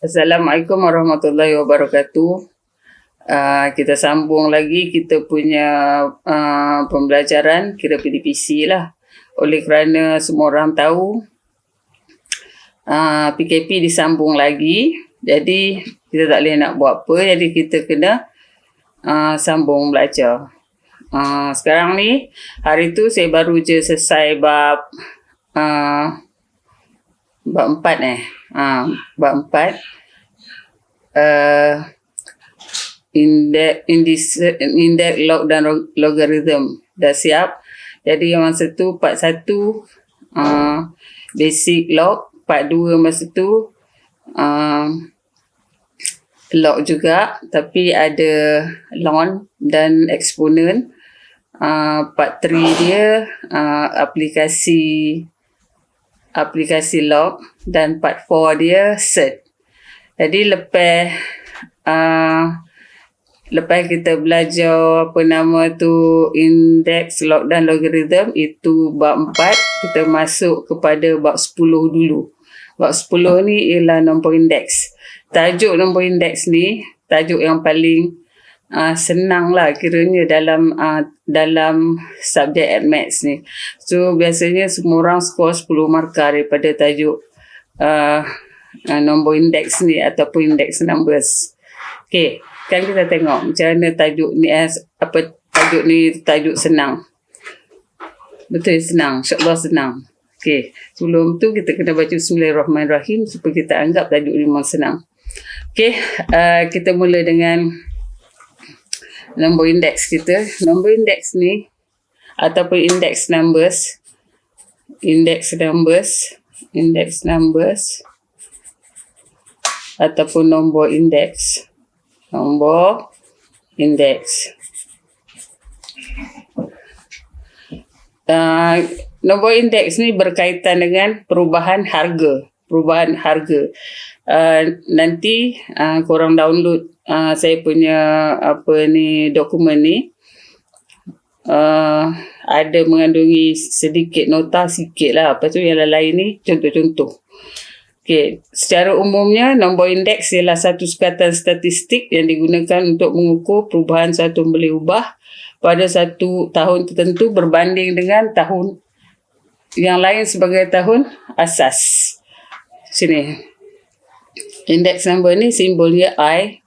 Assalamualaikum warahmatullahi wabarakatuh. Kita sambung lagi kita punya pembelajaran kira PDPC lah. Oleh kerana semua orang tahu PKP disambung lagi, jadi kita tak boleh nak buat apa, jadi kita kena sambung belajar. Sekarang ni, hari tu saya baru je selesai bab 4 bab 4 index log dan logarithm dah siap. Jadi yang masa tu part 1 basic log, part 2 masa tu log juga tapi ada ln dan eksponen. Part 3 dia aplikasi log, dan part 4 dia set. Jadi lepas kita belajar indeks log dan logarithm, itu bab 4, kita masuk kepada bab 10 dulu. Bab 10 ni ialah nombor indeks. Tajuk nombor indeks ni tajuk yang paling senang lah kiranya dalam subjek Maths ni. So biasanya semua orang skor 10 markah daripada tajuk nombor indeks ni ataupun index numbers. Okay, kan kita tengok macam mana tajuk ni tajuk senang. Betul, senang. InsyaAllah senang. Okay, sebelum tu kita kena baca Bismillahirrahmanirrahim supaya kita anggap tajuk ni memang senang. Okay, kita mula dengan nombor indeks kita. Nombor indeks ni ataupun index numbers ataupun nombor indeks. Nombor indeks ni berkaitan dengan perubahan harga. Nanti korang download saya punya dokumen ni. Ada mengandungi sedikit nota sikit lah. Lepas tu yang lain ni contoh-contoh. Okay, secara umumnya nombor indeks ialah satu sukatan statistik yang digunakan untuk mengukur perubahan satu membeli ubah pada satu tahun tertentu berbanding dengan tahun yang lain sebagai tahun asas. Sini. Index number ni simbolnya I.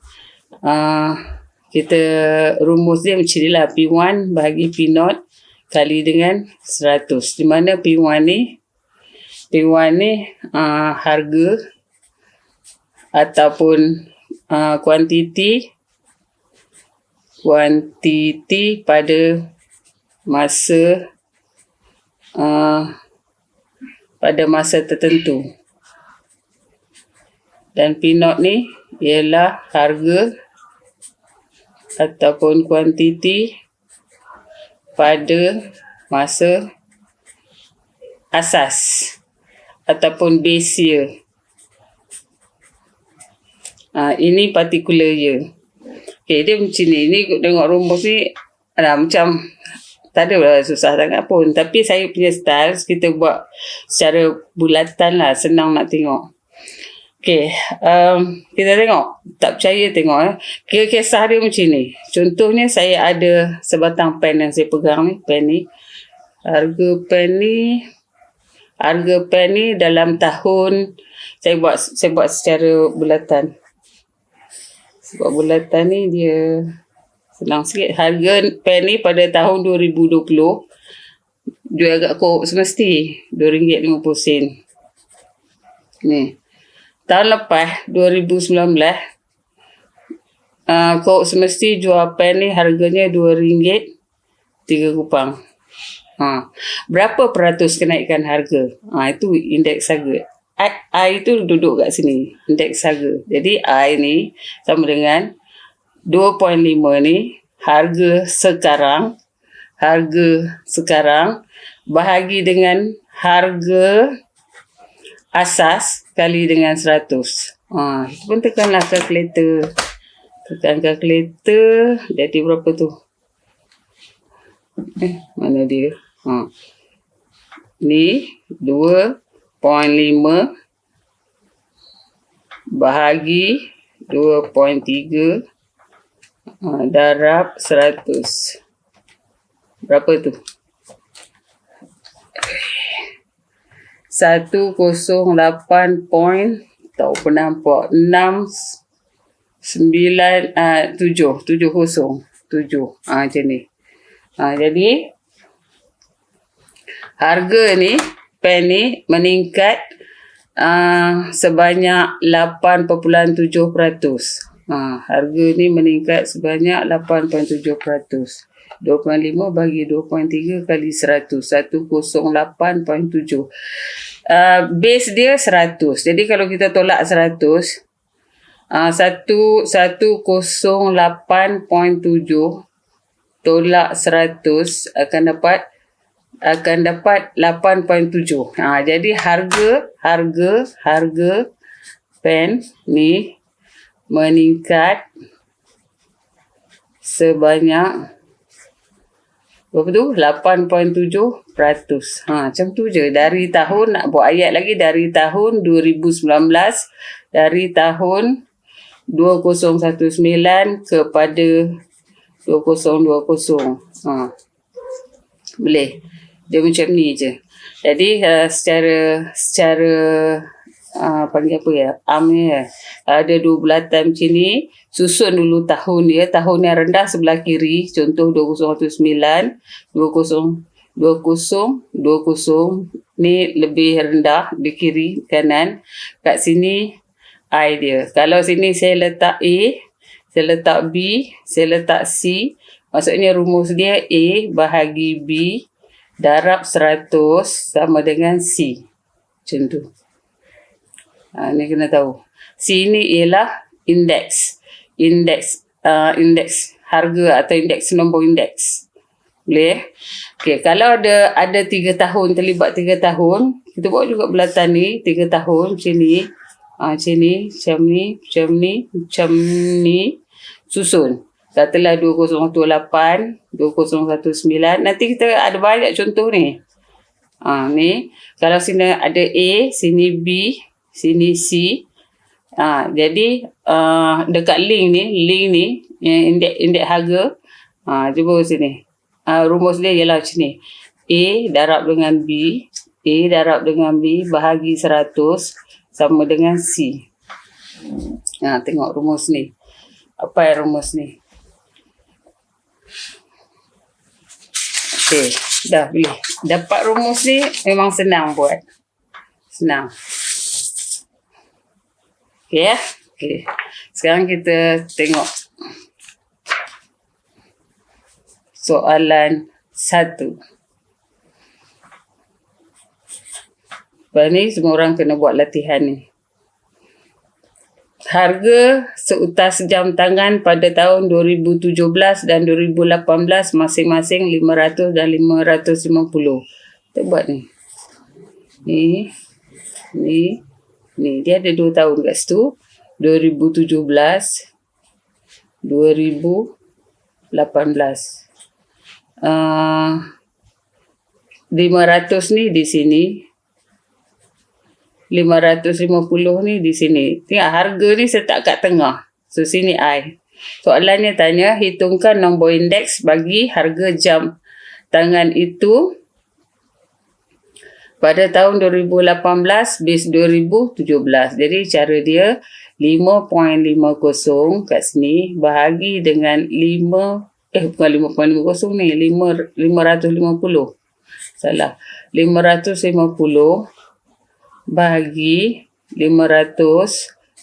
Kita rumus dia macam ni lah. P1 bahagi P0 kali dengan 100. Di mana P1 ni harga ataupun kuantiti pada masa tertentu. Dan P0 ni ialah harga ataupun kuantiti pada masa asas ataupun base year. Ini particular year. Okay, dia macam ni. Ni tengok rumus ni macam tak ada lah susah sangat pun. Tapi saya punya style, kita buat secara bulatan lah. Senang nak tengok. Okay, kita tengok. Tak percaya tengok. Kira kisah dia macam ni. Contohnya saya ada sebatang pen yang saya pegang ni. Pen ni. Harga pen ni dalam tahun, saya buat secara bulatan. Sebab bulatan ni dia senang sikit. Harga pen ni pada tahun 2020 jual agak kok semesti RM2.50. Ni. Tahun lepas 2019 kok semesti jual pen ni harganya RM2.03. Berapa peratus kenaikan harga? Itu indeks harga. I itu duduk kat sini, indeks harga. Jadi I ni sama dengan 2.5 ni harga sekarang bahagi dengan harga asas kali dengan 100. Itu pun tekanlah kalkulator. Tekan kalkulator, jadi berapa tu? Mana dia? Ni 2.5 bahagi 2.3 darab 100. Berapa tu? 108 point, tak pernah nampak, 707 macam ni. Jadi harga ni pen ni meningkat sebanyak 8.7%. Harga ni meningkat sebanyak 8.7%. 2.5 bagi 2.3 kali 100, 108.7. Base dia 100. Jadi kalau kita tolak 100, 108.7 tolak 100 akan dapat 8.7. Jadi harga pen ni meningkat sebanyak berapa tu? 8.7%. Macam tu je. Dari tahun, nak buat ayat lagi, dari tahun 2019, dari tahun 2019 kepada 2020. Boleh. Dia macam ni je. Jadi secara panggil apa ya? Ada 2 bulatan macam ni. Susun dulu tahun dia. Tahun yang rendah sebelah kiri. Contoh 2019, 2020 ni lebih rendah di kiri kanan. Kat sini I dia. Kalau sini saya letak A, saya letak B, saya letak C. Maksudnya rumus dia A bahagi B darab 100 sama dengan C. Macam tu. Ni kena tahu. C ni ialah indeks. Indeks harga atau indeks nombor indeks. Boleh? Okey, kalau ada 3 tahun, terlibat 3 tahun, kita buat juga bulatan ni 3 tahun macam ni. Macam ni. Susun. Katalah 2018, 2019. Nanti kita ada banyak contoh ni. Ni. Kalau sini ada A, sini B, sini C. Jadi dekat link ni indeks harga. Cuba sini. Rumus dia ialah macam ni. A darab dengan B, A darab dengan B bahagi 100 sama dengan C. Tengok rumus ni. Apa yang rumus ni? Okey, dah boleh. Dapat rumus ni memang senang buat. Senang. Okey ya? Okey. Sekarang kita tengok soalan 1. Lepas ni semua orang kena buat latihan ni. Harga seutas jam tangan pada tahun 2017 dan 2018 masing-masing 500 dan 550. Kita buat ni. Ni. Dia ada 2 tahun kat situ. 2017, 2018. 500 ni di sini. 550 ni di sini. Tengok harga ni saya tak kat tengah. So sini I. Soalannya tanya, hitungkan nombor indeks bagi harga jam tangan itu pada tahun 2018 base 2017. Jadi cara dia 5.50 kat sini bahagi dengan 5, bukan 5.50 ni, 550. Salah. 550 bahagi 500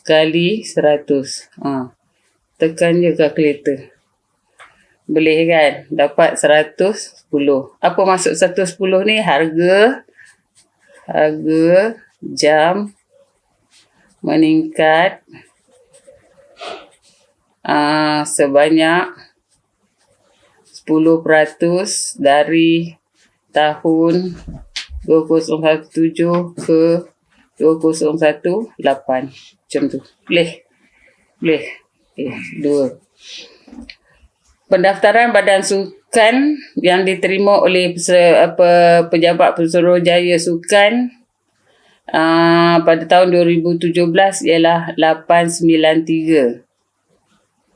kali 100. Tekan je kalkulator. Boleh kan? Dapat 110. Apa maksud 110 ni? Harga jam meningkat sebanyak 10% dari tahun 2017 ke 2018. Macam tu. Boleh? Okay, 2. Pendaftaran badan sukan yang diterima oleh pejabat Pesuruhjaya Sukan pada tahun 2017 ialah 893.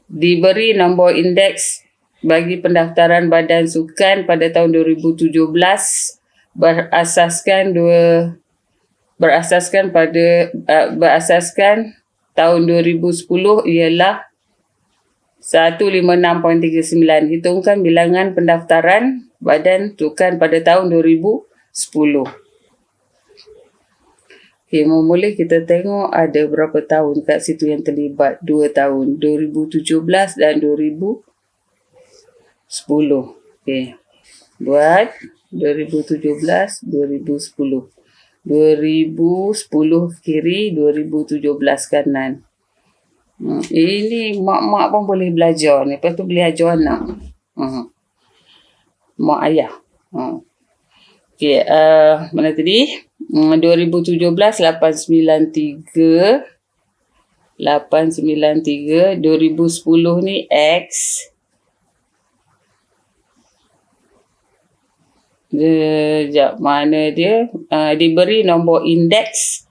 Diberi nombor indeks bagi pendaftaran Badan Sukan pada tahun 2017 berasaskan tahun 2010 ialah 156.39. Hitungkan bilangan pendaftaran Badan Sukan pada tahun 2010. Okay, mula kita tengok ada berapa tahun kat situ yang terlibat. 2 tahun, 2017 dan 2010. Okay. Buat 2017, 2010. 2010 kiri, 2017 kanan. Ini mak-mak pun boleh belajar ni. Lepas tu boleh ajar anak. Mak ayah. Okay, mana tadi? 2017 893. 2010 ni X. Mana dia? Diberi nombor indeks.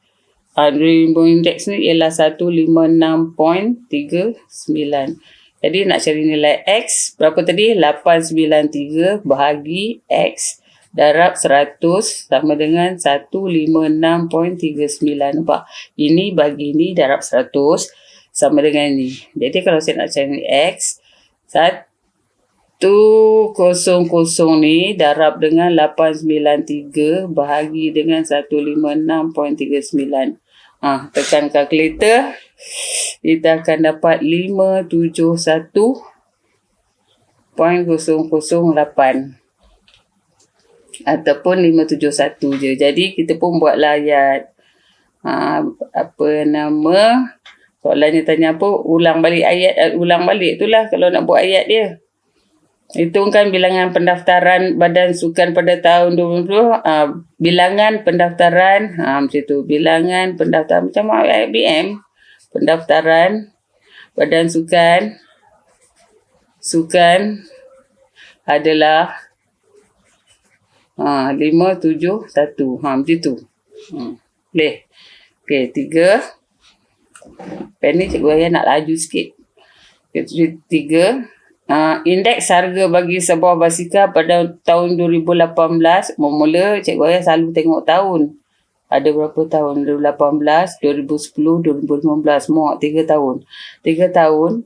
Nombor indeks ni ialah 156.39. Jadi nak cari nilai X. Berapa tadi? 893 bahagi X darab 100 sama dengan 156.39. Nampak? Ini bagi ni darab 100 sama dengan ni. Jadi kalau saya nak cari X, 100 ni darab dengan 893 bahagi dengan 156.39. Tekan kalkulator. Kita akan dapat 571.008. Ataupun 571 je. Jadi kita pun buatlah ayat. Soalannya tanya apa? Ulang balik ayat. Ulang balik itulah kalau nak buat ayat dia. Hitungkan bilangan pendaftaran Badan Sukan pada tahun 2020. Bilangan pendaftaran. Macam tu. Bilangan pendaftaran. Macam IBM. Pendaftaran Badan Sukan adalah 571. Macam tu. Boleh. Okey, 3. Pen ni cikgu ayah nak laju sikit. 3. Indeks harga bagi sebuah basikal pada tahun 2018. Mula cikgu ayah selalu tengok tahun. Ada berapa tahun? 2018, 2010, 2015. Muak 3 tahun. 3 tahun.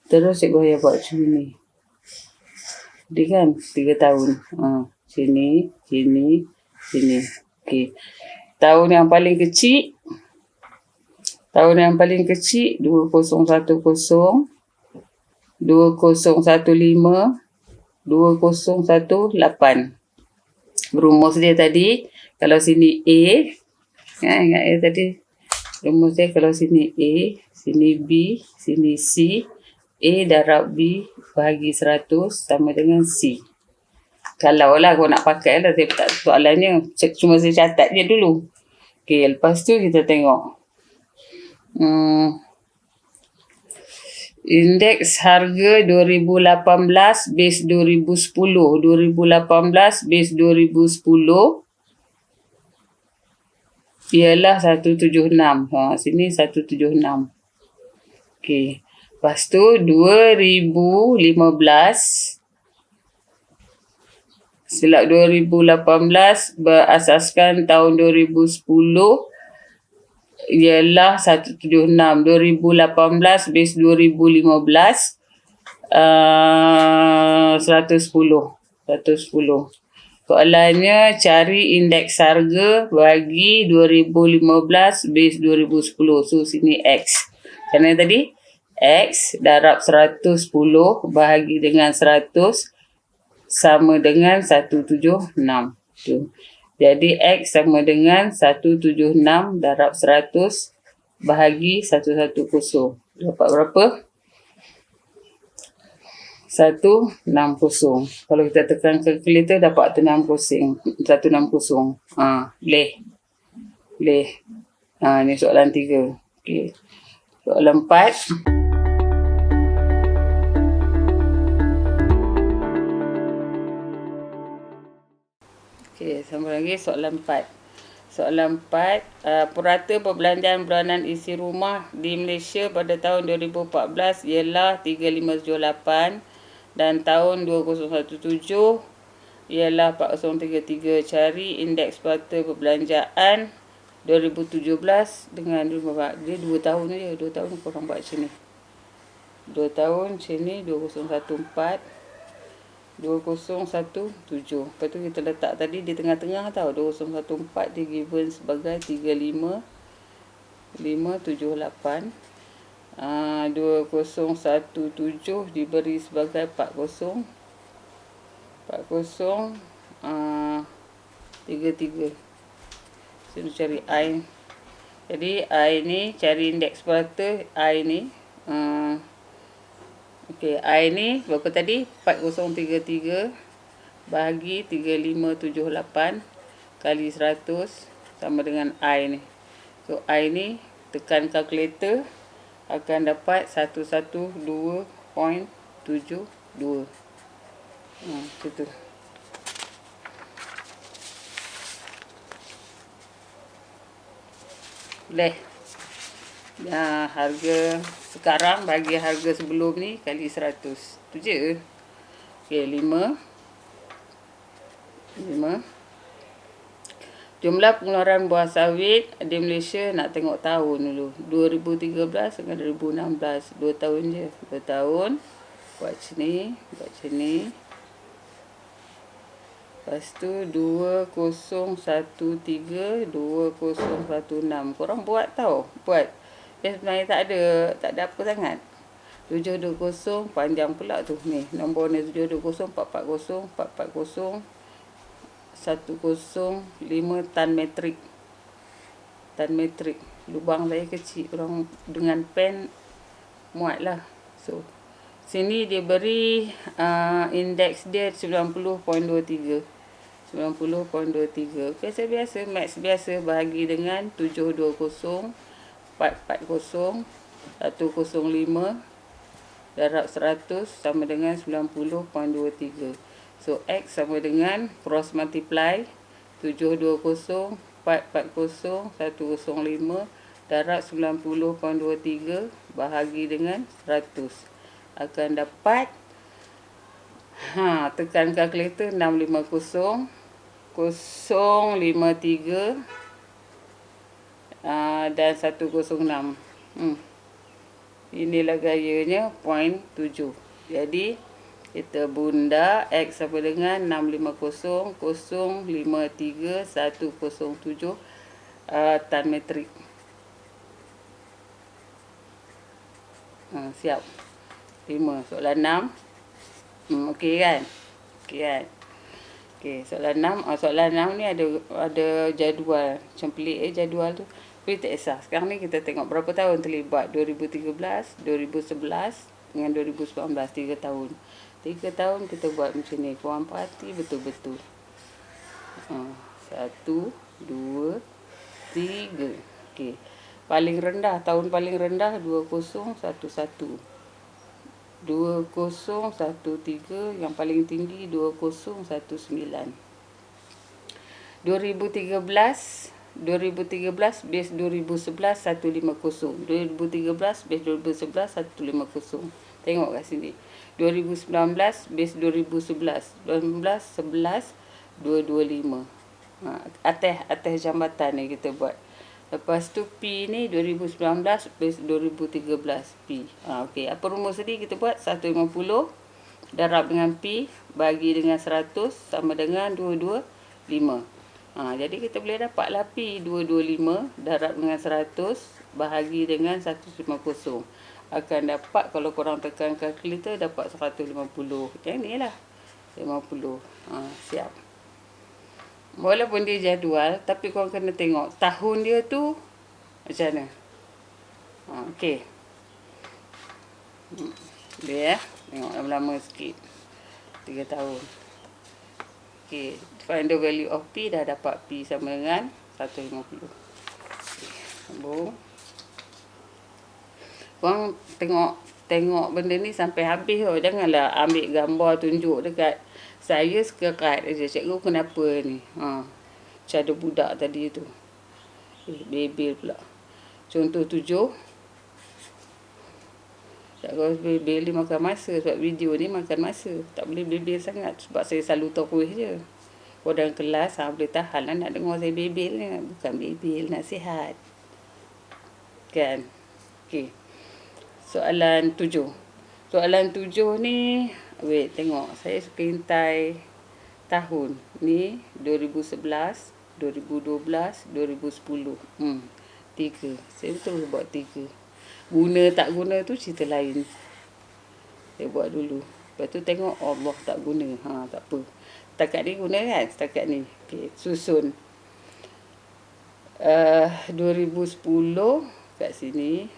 Terus cikgu ayah buat macam ni. Dia kan? 3 tahun. Sini. Okey. Tahun yang paling kecil 2010, 2015, 2018. Rumus dia tadi, kalau sini A, ingat ya tadi. Rumus dia kalau sini A, sini B, sini C, A darab B bahagi 100 sama dengan C. Kalau lah kau nak pakai lah, saya tak soalannya. Cuma saya catat je dulu. Okey, lepas tu kita tengok. Indeks harga 2018 base 2010. 2018 base 2010 ialah 176. Sini 176. Okey. Lepas tu 2015 silap 2018 berasaskan tahun 2010 ialah 176. 2018 base 2015 110. Soalannya cari indeks harga bagi 2015 base 2010. So sini X. Macam mana tadi? X darab 110 bahagi dengan 100 sama dengan 176. Tu. Jadi X sama dengan 176 darab 100 bahagi 110. Dapat berapa? 160. Kalau kita tekan kalkulator dapat 160. Boleh. Ni soalan 3. Okey. Soalan 4. Okey, sambung lagi soalan 4. Soalan 4. Purata perbelanjaan bulanan isi rumah di Malaysia pada tahun 2014 ialah 3578 dan tahun 2017 ialah 4033. Cari indeks purata perbelanjaan 2017 dengan dia 2 tahun je. 2 tahun korang buat macam ni. 2 tahun macam ni 2014 2017. Lepas tu kita letak tadi di tengah-tengah tau. 2014 dia given sebagai 35578. 2017 diberi sebagai 40 33. Sini cari I. Jadi I ni cari indeks purata I ni. Okey, I ni berapa tadi? 4033 bahagi 3578 kali 100 sama dengan I ni. So I ni tekan kalkulator akan dapat 112.72. Macam tu. Boleh. Harga sekarang bagi harga sebelum ni kali 100. Tu je. Okey, 5. Jumlah pengeluaran buah sawit di Malaysia nak tengok tahun dulu. 2013 dengan 2016. 2 tahun je. 2 tahun. Buat macam ni. Lepas tu 2013, 2016. Korang buat tau. Buat. Sebenarnya tak ada apa sangat. 720 panjang pula tu ni. Nombor ni 720 440 440 105 tan metrik. Lubang saya kecil. Orang dengan pen muat lah. So sini dia beri indeks dia 90.23. 90.23. Biasa max biasa bahagi dengan 720 440 105 darab 100 sama dengan 90.23. So X sama dengan cross multiply 720 440 105 darab 90.23 bahagi dengan 100 akan dapat tekan kalkulator 650 053 dan 106. Inilah gayanya 0.7. Jadi kita bunda X sama dengan 650 053 107 tan metrik. Siap. 5. Soalan 6. Okey kan? Okey, soalan 6. Soalan 6 ni ada jadual. Macam pelik jadual tu. Tapi tak kisah. Sekarang ni kita tengok berapa tahun terlibat. 2013, 2011 dengan 2019. 3 tahun. 3 tahun kita buat macam ni. Korang perhati betul-betul. 1, 2, 3. Okey. Paling rendah. Tahun paling rendah 2011. 2013. Yang paling tinggi 2019. 2013 base 2011 150. 2013 base 2011 150. Tengok kat sini. 2019 base 2011. 2011 225. Atas jambatan ni kita buat. Lepas tu P ni 2019 base 2013 P. Okey, apa rumus tadi kita buat? 150 darab dengan P bagi dengan 100 sama dengan 225. Jadi kita boleh dapatlah P 225 darab dengan 100 bahagi dengan 150. Akan dapat kalau korang tekan kalkulator dapat 150. Yang ni lah. 50. Siap. Walaupun dia jadual tapi korang kena tengok tahun dia tu macam mana. Okey. Dia tengok lama-lama sikit. 3 tahun. Okey, find the value of P, dah dapat P sama dengan 150. Sambung. Korang tengok benda ni sampai habis tau. Janganlah ambil gambar tunjuk dekat saya sekerat aja. Cikgu kenapa ni? Macam ada budak tadi tu. Bebel pula. Contoh 7. Kalau bebel ni makan masa. Sebab video ni makan masa. Tak boleh bebel sangat. Sebab saya selalu terus je. Kalau dalam kelas, boleh tahan lah nak dengar saya bebel ni. Bukan bebel, nasihat. Kan? Okey. Soalan 7. Soalan 7 ni, wait, tengok. Saya suka intai tahun. Ni 2011, 2012, 2010. 3. Saya betul buat 3. Guna tak guna tu cerita lain. Saya buat dulu. Lepas tu tengok Allah tak guna. Tak apa. Setakat ni guna kan? Setakat ni. Okey, susun. 2010 kat sini.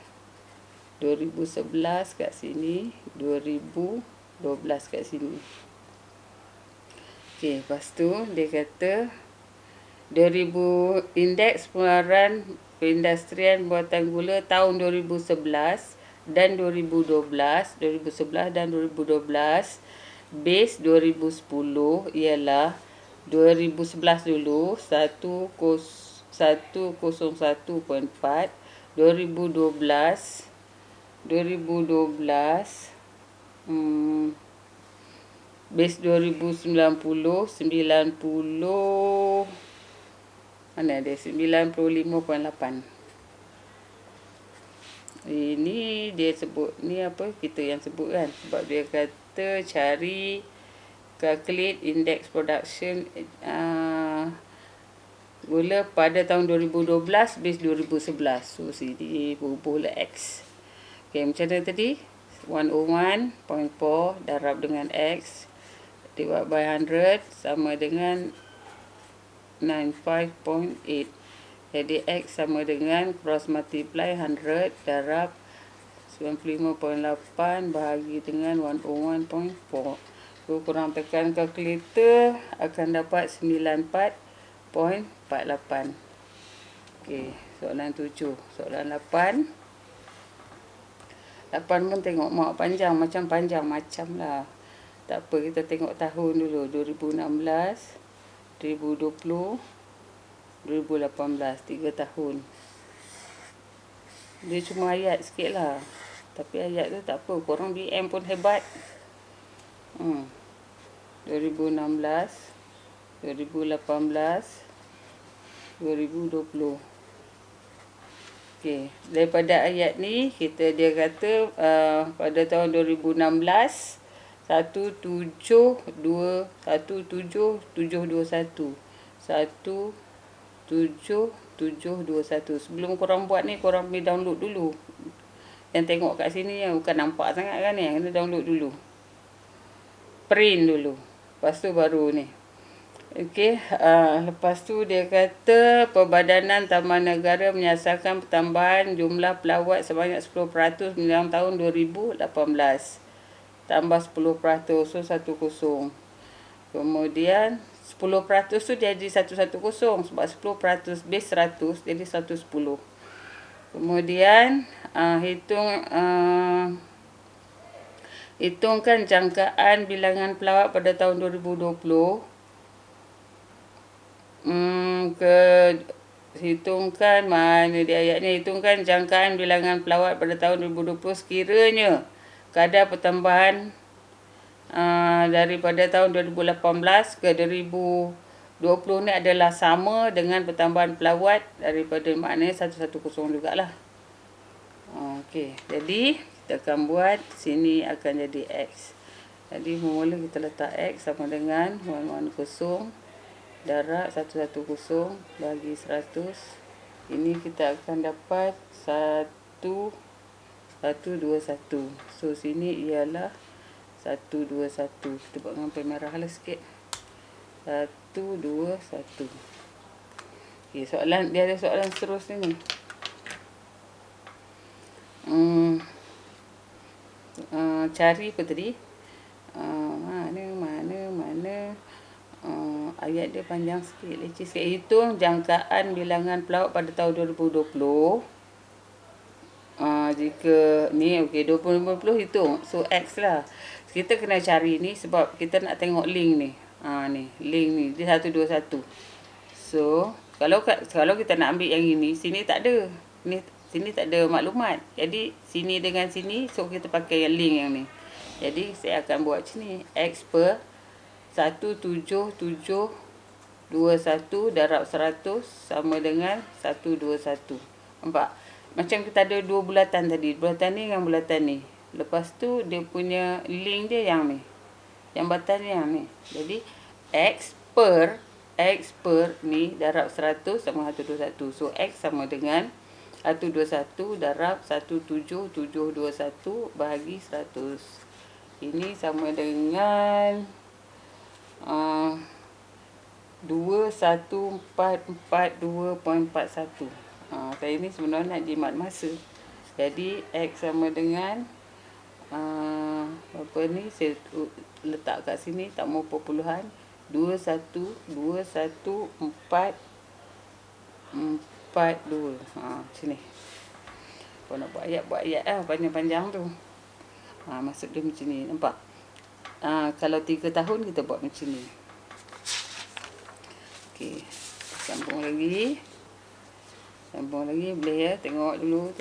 2011 kat sini. 2012 kat sini. Okey, lepas tu dia kata 2000 indeks pengeluaran perindustrian buatan gula tahun 2011 dan 2012, 2011 dan 2012, base 2010 ialah 2011 dulu 101.4, 2012 base 2090 mana ada 95.8. Ini dia sebut ni apa kita yang sebut kan, sebab dia kata cari calculate index production gula pada tahun 2012 base 2011. So sini bubuh X. Okey, macam mana tadi? 101.4 darab dengan X divided by 100 sama dengan 95.8. Jadi X sama dengan cross multiply 100 darab 95.8 bahagi dengan 101.4. So korang tekan kalkulator akan dapat 94.48. Okey, soalan 7. Soalan 8. 8 pun tengok mak panjang macam lah. Tak apa, kita tengok tahun dulu. 2016, 2020, 2018. 3 tahun. Dia cuma ayat sikit lah. Tapi ayat tu tak apa. Korang BM pun hebat. 2016, 2018, 2020. Okey, daripada ayat ni dia kata pada tahun 2016 17721 17721. Sebelum korang buat ni, korang pergi download dulu. Yang tengok kat sini yang bukan nampak sangat kan ni, kena download dulu. Print dulu. Lepas tu baru ni. Okey, lepas tu dia kata Perbadanan Taman Negara menyasarkan pertambahan jumlah pelawat sebanyak 10% menjelang tahun 2018. Tambah 10%, so 10. Kemudian 10% tu jadi 110 sebab 10% base 100 jadi 110. Kemudian hitungkan jangkaan bilangan pelawat pada tahun 2020. Hitungkan mana dia ayat ni. Hitungkan jangkaan bilangan pelawat pada tahun 2020 sekiranya kadar pertambahan daripada tahun 2018 ke 2020 ni adalah sama dengan pertambahan pelawat daripada maknanya 110 jugalah. Okey, jadi kita akan buat sini akan jadi X. Jadi mula kita letak X sama dengan 110 darab 110 bagi 100. Ini kita akan dapat 121. So sini ialah 121. Kita buat dengan pen merah lah sikit. 121. Okey, soalan dia ada soalan seterusnya ni. Cari apa tadi? Mana ayat dia panjang sikit, leceh sikit. Hitung jangkaan bilangan pelawat pada tahun 2020. Jika ni okey 2020 hitung. So X lah. Kita kena cari ni sebab kita nak tengok link ni. Ni link ni dia 121. So Kalau kita nak ambil yang ini, sini tak ada. Sini tak ada maklumat. Jadi sini dengan sini, so kita pakai yang link yang ni. Jadi saya akan buat macam ni. X per 17721 darab 100 sama dengan 121. Nampak? Macam kita ada dua bulatan tadi. Bulatan ni dengan bulatan ni. Lepas tu dia punya link dia yang ni. Yang batan yang ni. Jadi X per ni darab 100 sama 121. So X sama dengan 121 darab 17721 bahagi 100. Ini sama dengan 2142.41. Saya ni sebenarnya nak jimat masa. Jadi X sama dengan apa ni, saya letak kat sini tak mau perpuluhan, 211442. Sini. Kau nak buat ayat lah panjang-panjang tu. Maksud dia macam ni, nampak? Kalau 3 tahun kita buat macam ni. Okey, sambung lagi boleh ya. Tengok dulu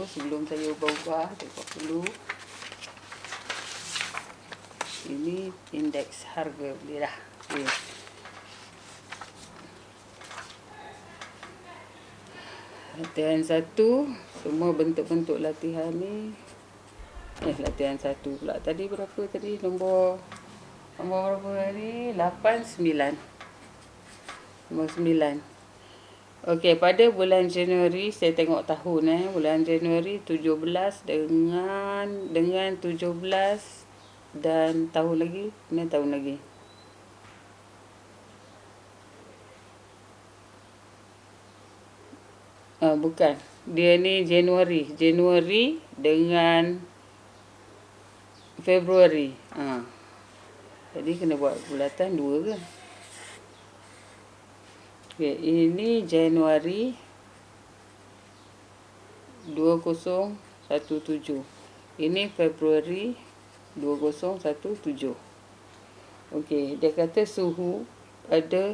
sebelum saya ubah-ubah. Tengok dulu. Ini indeks harga, boleh dah. Okay. Latihan 1, semua bentuk-bentuk latihan ni. Latihan 1 pula. Tadi berapa tadi? Nombor berapa ni? 89. Nombor 9. Okey, pada bulan Januari, saya tengok tahun bulan Januari 17 dengan 17 dan tahun lagi, ni tahun lagi. Bukan. Dia ni Januari dengan Februari. Jadi kena buat bulatan 2 ke? Okey, ini Januari 2017. Ini Februari 2017. Okey, dia kata suhu pada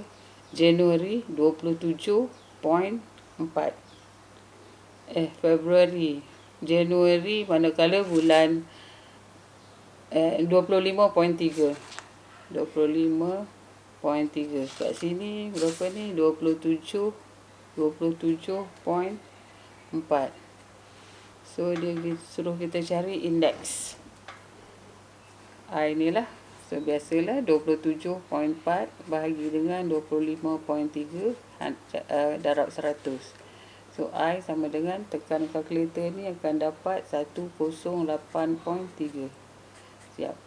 Januari 27.4. Februari. Januari manakala bulan 25.3. 25.3. Kat sini berapa ni? 27.4. So dia suruh kita cari indeks. Inilah. So biasalah 27.4 bahagi dengan 25.3 darab 100. So I sama dengan, tekan kalkulator ni akan dapat 108.3. Siap.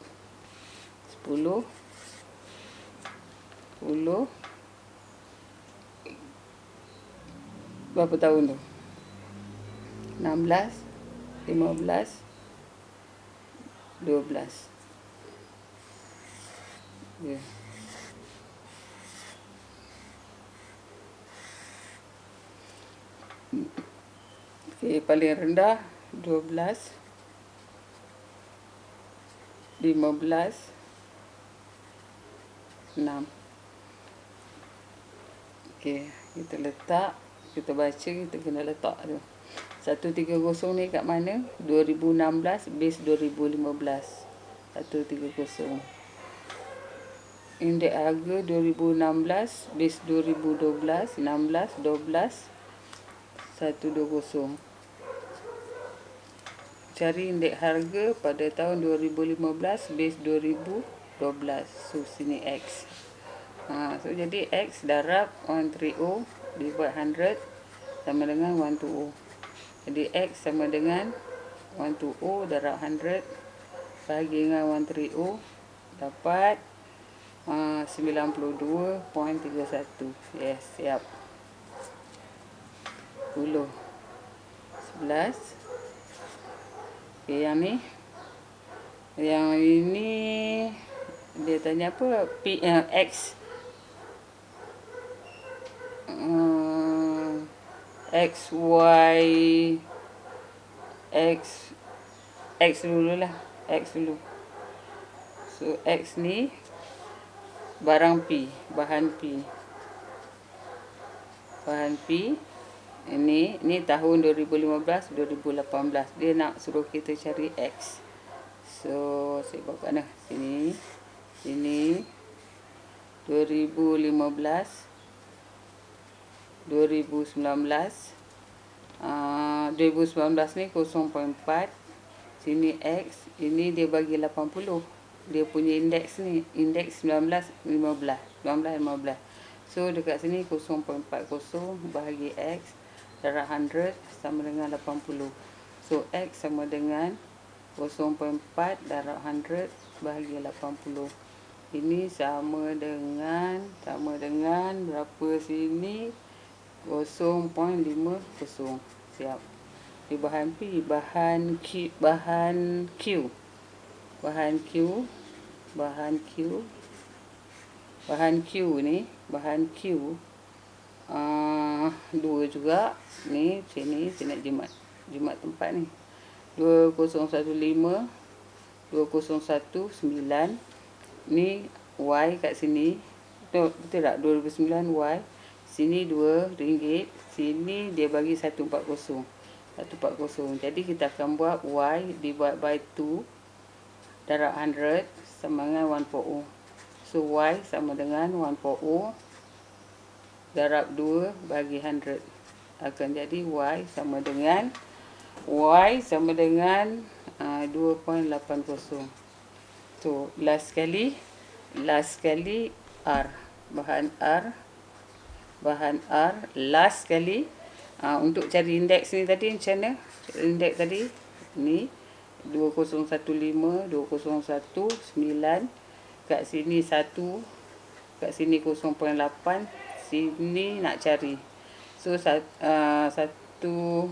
10 berapa tahun tu? 16, 15, 12. Ya. Okey, paling rendah 12, 15, 6. Okey, kita letak, kita baca, kita kena letak tu. 130 ni kat mana? 2016 base 2015. 130. Indeks harga 2016 base 2012, 16, 12, 120. Cari indeks harga pada tahun 2015 base 2012. So sini X. So jadi X darab 130 dibuat 100 sama dengan 120. Jadi X sama dengan 120 darab 100 bagi dengan 130 dapat 92.31. Yes, siap. 10, 11. Okay, yang ini dia tanya apa? X X, Y, X dulu lah. X dulu. So, X ni barang P, bahan P. bahan P. Ini tahun 2015 2018. Dia nak suruh kita cari X. So saya buat kat mana? Sini 2015 2019 2019 ni 0.4. Sini X. Ini dia bagi 80. Dia punya indeks ni, indeks 1915. So dekat sini 0.40 bahagi X darab 100 sama dengan 80. So X sama dengan 0.4 darab 100 bahagi 80. Ini sama dengan berapa sini? 0.50. Siap. Di bahan P, bahan Q ni, dua juga ni. Sini saya nak jimat tempat ni. 2015 2019 ni Y kat sini. Betul tak? 2009 Y. Sini RM2. Sini dia bagi 140. Jadi kita akan buat Y divided by 2 darab 100 sama dengan 140. So Y sama dengan 140 darab 2 bagi 100. Akan jadi Y sama dengan 2.80. So last sekali R. Bahan R last sekali. Untuk cari indeks ni tadi macam mana? Indeks tadi ni 2015 2019. Kat sini 1, kat sini 0.8. Sini nak cari. So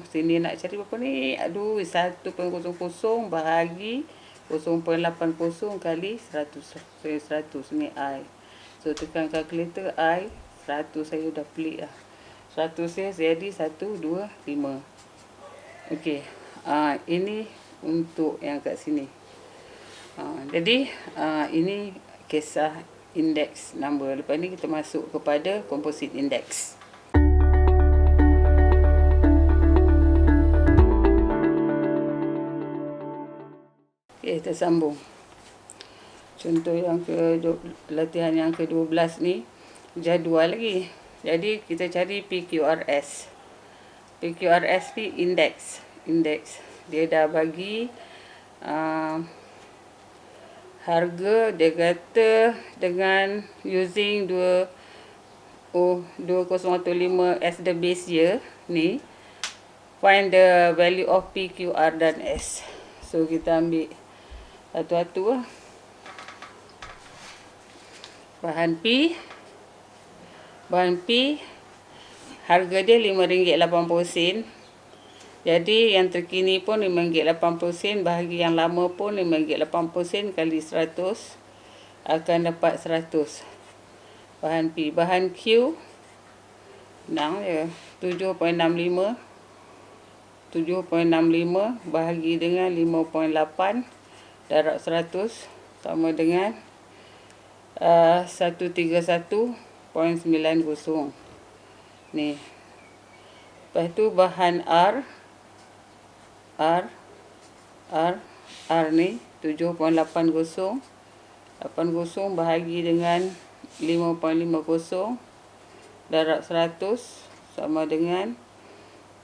sini nak cari berapa ni? 1.00 bahagi 0.80 kali 100 ni I. So tekan kalkulator I. 100 saya dah pelik lah. 100 saya jadi 125. Okey. Ini untuk yang kat sini. Jadi ini kisah index number. Lepas ni kita masuk kepada composite index. Okey, kita sambung. Contoh yang latihan yang ke-12 ni jadual lagi. Jadi kita cari PQRS. PQRS ni indeks. Dia dah bagi harga. Dia kata dengan using 2015 as the base year ni, find the value of P, Q, R dan S. So kita ambil satu-satu lah. Bahan P harga dia RM5.80. Jadi yang terkini pun RM5.80 bahagi yang lama pun RM5.80 kali 100 akan dapat 100. Bahan P. Bahan Q senang je. 7.65 bahagi dengan 5.8 darab 100 sama dengan 131.90. Ni. Lepas tu bahan R ni 7.80 bahagi dengan 5.50 darab 100 sama dengan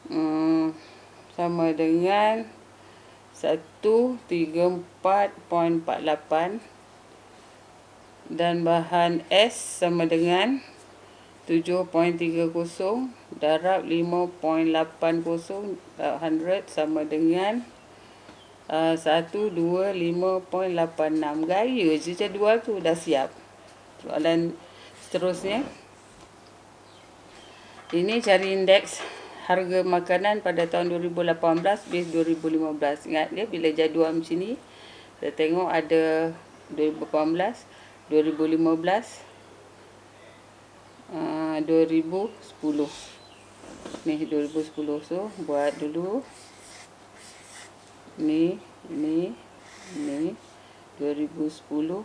134.48. Dan bahan S sama dengan 7.30 darab 5.80 100 sama dengan 125.86. Gaya je jadual tu dah siap. Soalan seterusnya. Ini cari indeks harga makanan pada tahun 2018 base 2015. Ingat dia bila jadual macam ni, kita tengok ada 2018, 2015, 2010. Ni 2010. So buat dulu. Ni 2010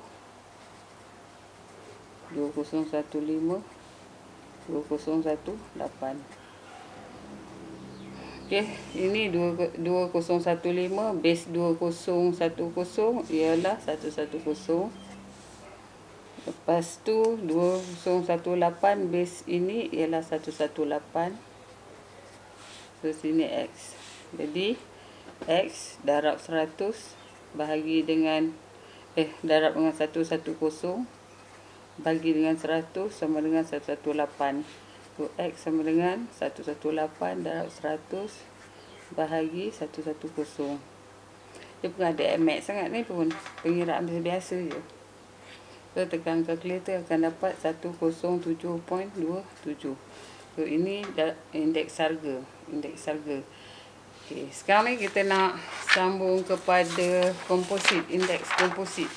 2015 2018. Okey, ini 2015 base 2010 ialah 110. Lepas tu 2018 base ini ialah 118. So sini X. Jadi X darab 100 bahagi dengan darab dengan 110 bagi dengan 100 sama dengan 118. So X sama dengan 118 darab 100 bahagi 110. Dia bukan ada MX sangat ni pun, pengiraan biasa je. So tekan kalkulator akan dapat 107.27. So ini indeks harga. Okey, sekarang ni kita nak sambung kepada komposit, indeks komposit.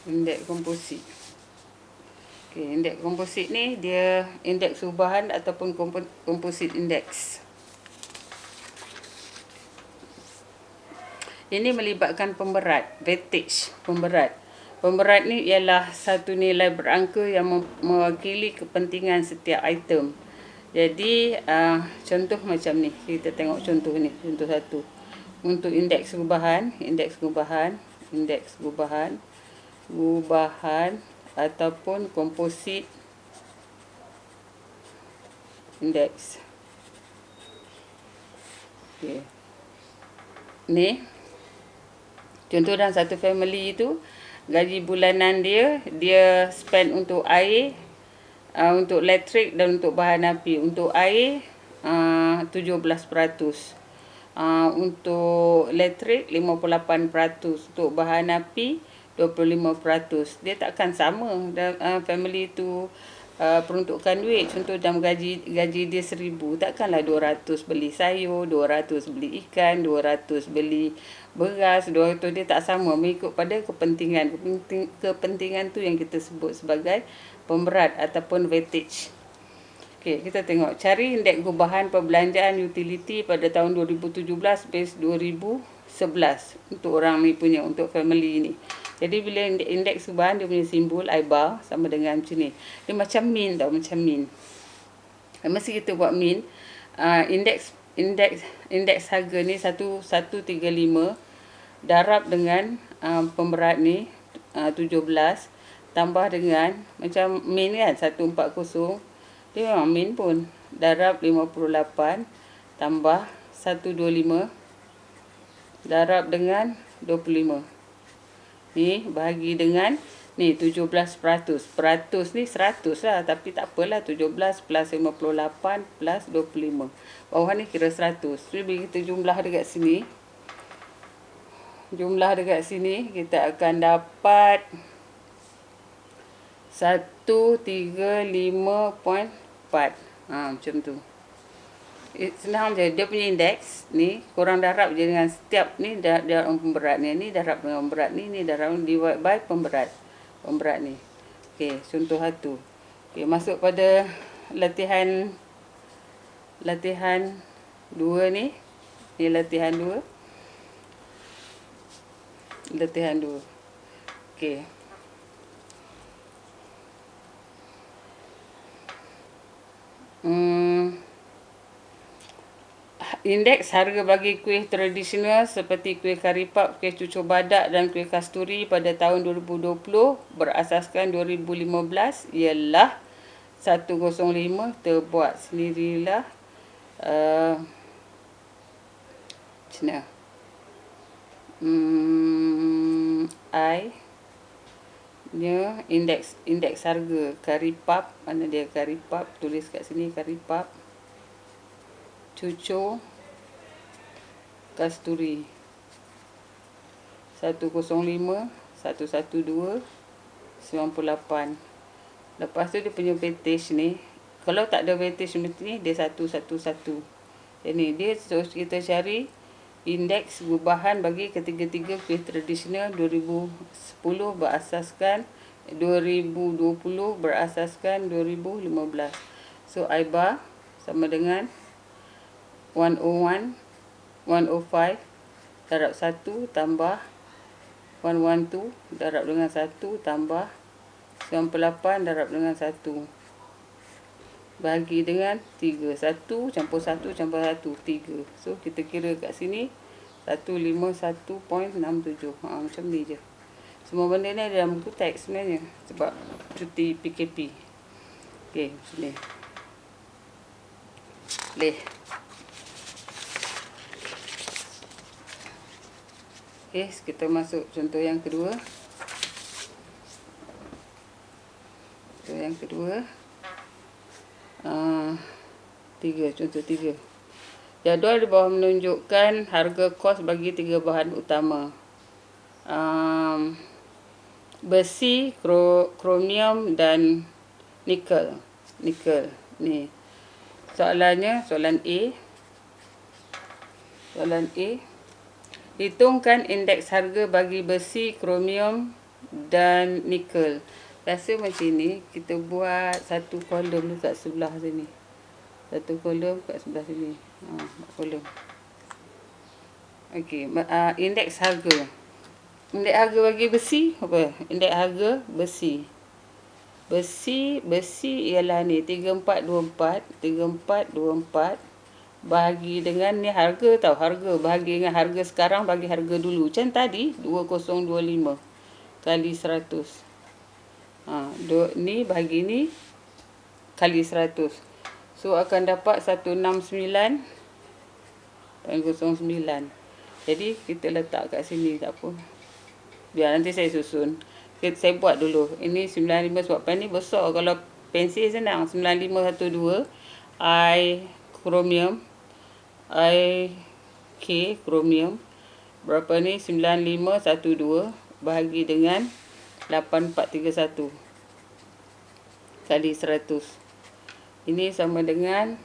Indeks komposit. Okey, indeks komposit ni dia indeks perubahan ataupun komposit indeks. Ini melibatkan pemberat, weightage, pemberat. Pemberat ni ialah satu nilai berangka yang mewakili kepentingan setiap item. Jadi, contoh macam ni. Kita tengok contoh ni, contoh satu. Untuk indeks perubahan ataupun komposit indeks. Okey. Ni contoh dalam satu family itu, gaji bulanan dia spend untuk air, untuk elektrik dan untuk bahan api. Untuk air 17%. Untuk elektrik 58%. Untuk bahan api 25%. Dia takkan sama family itu peruntukan duit. Contoh dalam gaji dia 1,000, takkanlah 200 beli sayur, 200 beli ikan, 200 beli beras, 200. Dia tak sama, mengikut pada kepentingan. Kepentingan tu yang kita sebut sebagai pemberat ataupun weightage. Okey, kita tengok cari indeks perubahan perbelanjaan utility pada tahun 2017 base 2011 untuk orang ni punya, untuk family ni. Jadi bila indeks perubahan dia punya simbol I bar sama dengan macam ni. Dia macam min tau, macam min. Mesti kita buat min. Indeks harga ni 1135 darab dengan pemberat ni 17 tambah dengan macam min kan 140. Dia memang min pun. Darab 58 tambah 125 darab dengan 25. Ni bahagi dengan ni 17%. Peratus ni 100 lah, tapi tak apalah, 17 plus 58 plus 25. Bawah ni kira 100. So bila kita jumlah dekat sini, kita akan dapat 135.4. Macam tu. Senang je. Dia punya indeks ni korang darab je dengan setiap ni darab pemberat ni. Ni darab dengan pemberat ni. Ni darab divide by pemberat ni. Okey, contoh satu. Okey, masuk pada latihan 2 ni. Ni latihan 2. Okey. Indeks harga bagi kuih tradisional seperti kuih karipap, kuih cucur badak dan kuih kasturi pada tahun 2020 berasaskan 2015 ialah 105. Terbuat sendirilah. Macam I dia indeks harga karipap, mana dia karipap, tulis kat sini karipap, cucur kasturi 105, 112, 98. Lepas tu dia punya weightage ni, kalau tak ada weightage macam ni, dia 111. Jadi dia terus kita cari indeks perubahan bagi ketiga-tiga kuih tradisional 2010 berasaskan 2020 berasaskan 2015. So I bar sama dengan 105 darab 1 tambah 112 darab dengan 1 tambah 98 darab dengan 1 bagi dengan 3. 1 campur 1 campur 1, 3. So, kita kira kat sini 151.67. Macam ni je. Semua benda ni ada dalam buku teks sebenarnya. Sebab cuti PKP. Okey, sini. Boleh. Okey, kita masuk contoh yang kedua. Contoh yang kedua. 3, contoh 3. Jadual di bawah menunjukkan harga kos bagi 3 bahan utama. Besi, kromium dan nikel. Ni. Soalannya, soalan A. Soalan A. Hitungkan indeks harga bagi besi, kromium dan nikel. Rasa macam ni, kita buat satu kolom dekat sebelah sini. Satu kolom kat sebelah sini. Kolom. Okey, indeks harga. Indeks harga bagi besi apa? Indeks harga besi. Besi ialah ni 3424, 3424 bahagi dengan ni harga tau, harga bahagi dengan harga sekarang bagi harga dulu. Macam tadi 2025 kali 100. Ni bagi ni kali 100. So akan dapat 169.09. Jadi kita letak kat sini, tak apa. Biar nanti saya susun. Saya buat dulu. Ini 95 sebab pen ni besar. Kalau pensil senang. 9512 I kromium, I K kromium. Berapa ni? 9512 bahagi dengan 8431 kali 100. Ini sama dengan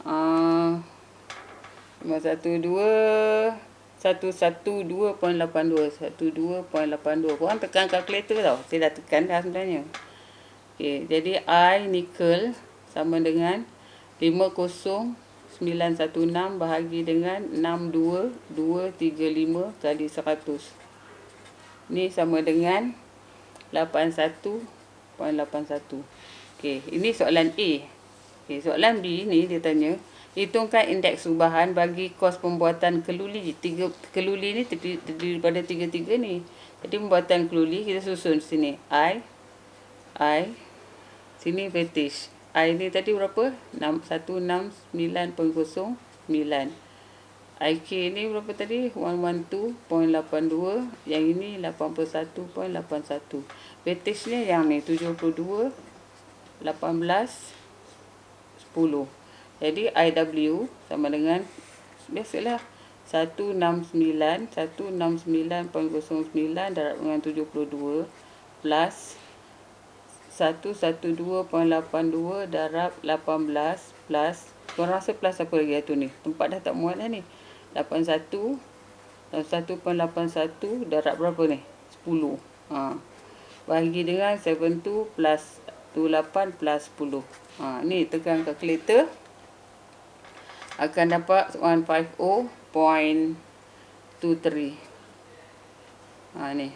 112.82. 12.82. Korang tekan kalkulator tau. Saya dah tekan dah sebenarnya. Okey, jadi I nikel sama dengan 50916 bahagi dengan 62235 kali 100. Ni sama dengan 81.81. Okey, ini soalan A. Okey, soalan B ni dia tanya, hitungkan indeks perubahan bagi kos pembuatan keluli. Keluli ni terdiri daripada 3 ni. Jadi pembuatan keluli kita susun sini. I sini weightage. I ni tadi berapa? 169.09. IK ni berapa tadi? 112.82. Yang ini 81.81. Weightage ni yang ni 72, 18, 10. Jadi IW sama dengan biasalah 169.09 darab dengan 72 plus 112.82 darab 18 plus, korang rasa plus apa lagi tu ni? Tempat dah tak muat dah ni. 81 1.81 darab berapa ni? 10. Bagi dengan 72 plus 28 plus 10. Ni tekan kalkulator. Akan dapat 150.23. Ni.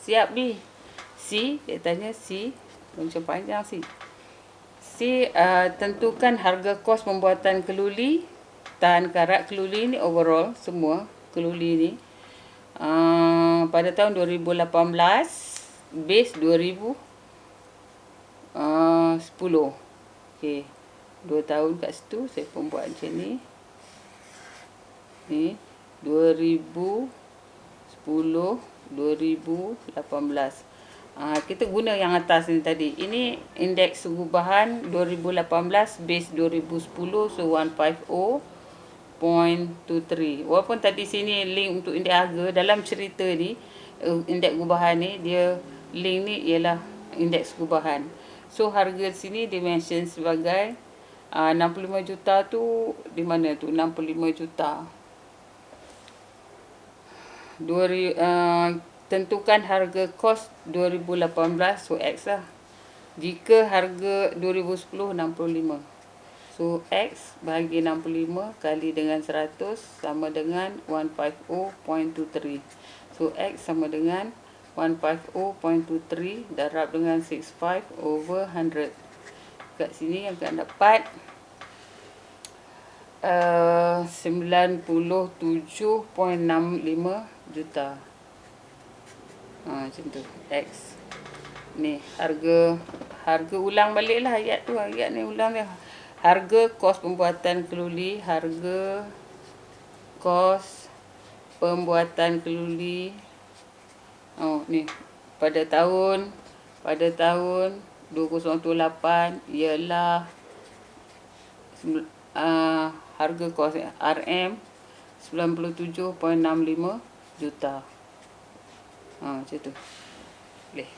Siap B. C, dia tanya C. Macam panjang C. C, tentukan harga kos pembuatan keluli, tahan karat keluli ni overall semua keluli ni pada tahun 2018, base 2010. Okey, 2 tahun kat situ saya pun buat macam ni. Ni 2010, 2018. Kita guna yang atas ni tadi. Ini indeks perubahan 2018 base 2010, so 150.23. Walaupun tadi sini link untuk indeks harga, dalam cerita ni indeks perubahan ni dia link ni ialah indeks perubahan. So harga sini dia mention sebagai 65 juta tu di mana tu? 65 juta. Tentukan harga kos 2018, so X lah. Jika harga 2010 65. So X bahagi 65 kali dengan 100 sama dengan 150.23. So X sama dengan 150.23 darab dengan 65/100. Kat sini akan dapat 97.65 juta. Macam tu. X. Ni harga ulang balik lah ayat tu. Ayat ni ulang dia. Harga kos pembuatan keluli. Harga kos pembuatan keluli. Ni. Pada tahun 2028 ialah harga kos RM 97.65 juta. Macam tu. Boleh.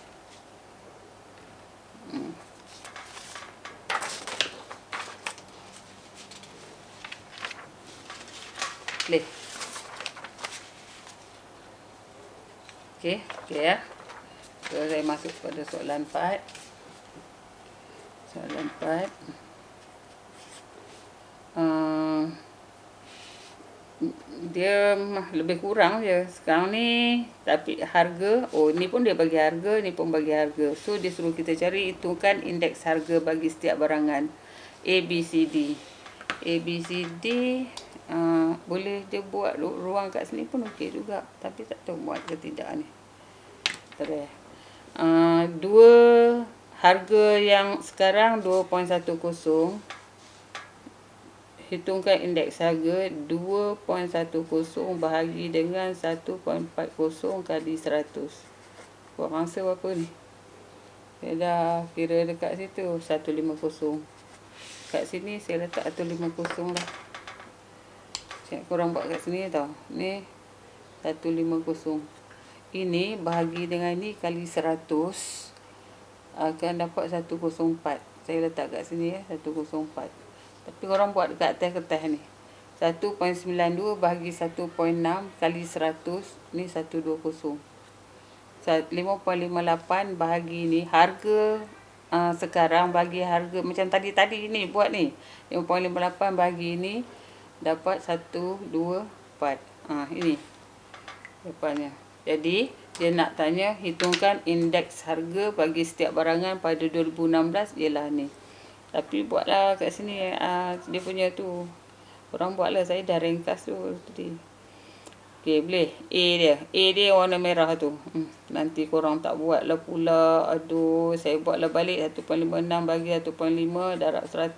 Boleh. Okey ya. So, saya masuk pada soalan 4. Soalan 4. Dia lebih kurang je sekarang ni, tapi harga, ni pun dia bagi harga, ni pun bagi harga. So dia suruh kita cari hitungkan indeks harga bagi setiap barangan ABCD. Boleh dia buat ruang kat sini pun okey juga, tapi tak tahu buat ke tidak ni. Dua harga yang sekarang 2.10. Hitungkan indeks harga 2.10 bahagi dengan 1.40 kali 100. Buat mangsa berapa ni? Saya dah kira dekat situ 150. Kat sini saya letak 150 lah. Cik korang buat kat sini tau. Ni 150. Ini bahagi dengan ni kali 100 akan dapat 104. Saya letak kat sini 104. Tapi korang buat dekat atas kertas ni. 1.92 bahagi 1.6 kali 100. Ni 120. 5.58 bahagi ni. Harga sekarang bagi harga. Macam tadi ni buat ni. 5.58 bahagi ni. Dapat 124. Ini. Depannya. Jadi, dia nak tanya hitungkan indeks harga bagi setiap barangan pada 2016 ialah ni. Tapi buatlah kat sini dia punya tu. Korang buatlah, saya dah ringkas tu tadi. Okey, boleh. A dia warna merah tu. Nanti korang tak buatlah pula. Aduh, saya buatlah balik 1.56 bagi 1.5 darab 100.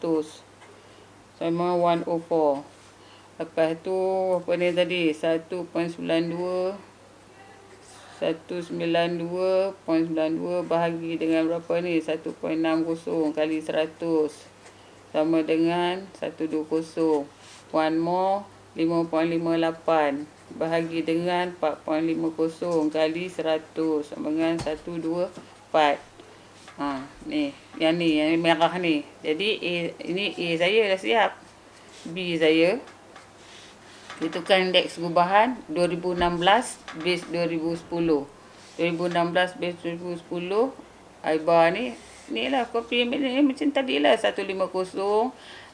Sama 104. Lepas tu apa ni tadi? 1.92 bahagi dengan berapa ni? 1.60 kali 100 sama dengan 120. One more 5.58 bahagi dengan 4.50 kali 100 sama dengan 124. Ni yang merah ni. Jadi ini A saya dah siap. B saya hitungkan indeks perubahan 2016 base 2010. 2016 base 2010. Aibar ni lah copy ni macam tadi lah. 150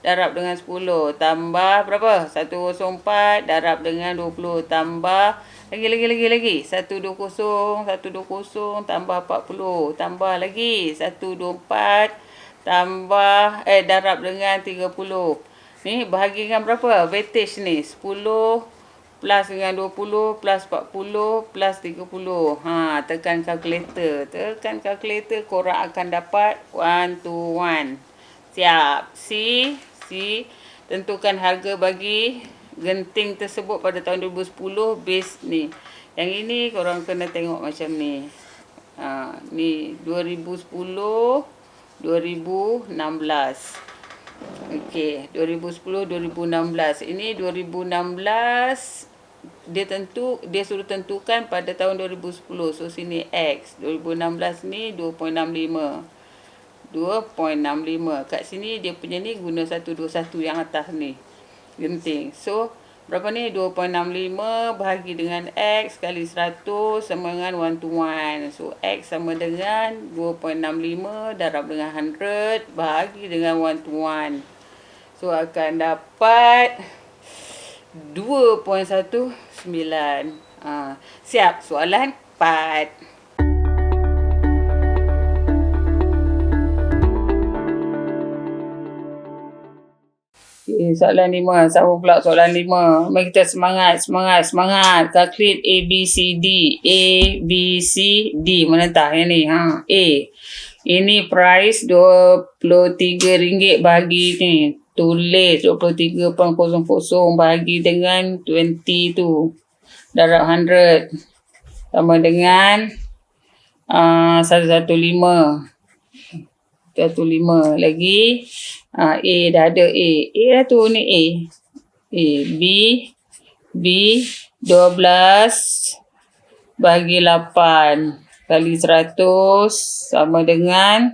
darab dengan 10 tambah berapa? 104 darab dengan 20 tambah lagi 120 tambah 40 tambah lagi 124 tambah darab dengan 30. Ni bahagi dengan berapa? Weightage ni 10 plus dengan 20 plus 40 plus 30. Tekan kalkulator. Korang akan dapat 1 to 1. Siap. C. Tentukan harga bagi genting tersebut pada tahun 2010 base ni. Yang ini korang kena tengok macam ni. Ni 2010 2016. Okey, 2010-2016. Ini 2016 dia suruh tentukan pada tahun 2010. So sini X. 2016 ni 2.65. Kat sini dia punya ni guna 121 yang atas ni. Genting. So berapa ni? 2.65 bahagi dengan X kali 100 sama dengan 1 to 1. So X sama dengan 2.65 darab dengan 100 bahagi dengan 1 to 1. So akan dapat 2.19. Siap, soalan 4. Okay, soalan 5. Sama pula soalan 5. Mari kita semangat. Calculate A, B, C, D. A, B, C, D. Mana tak yang ni? A. Ini price RM23 bagi ni. Tulis 23.00 bagi dengan 20 tu. Darab 100. Sama dengan 115. 115 lagi. A dah ada A. A dah tu ni A. B 12 bagi 8 kali 100 sama dengan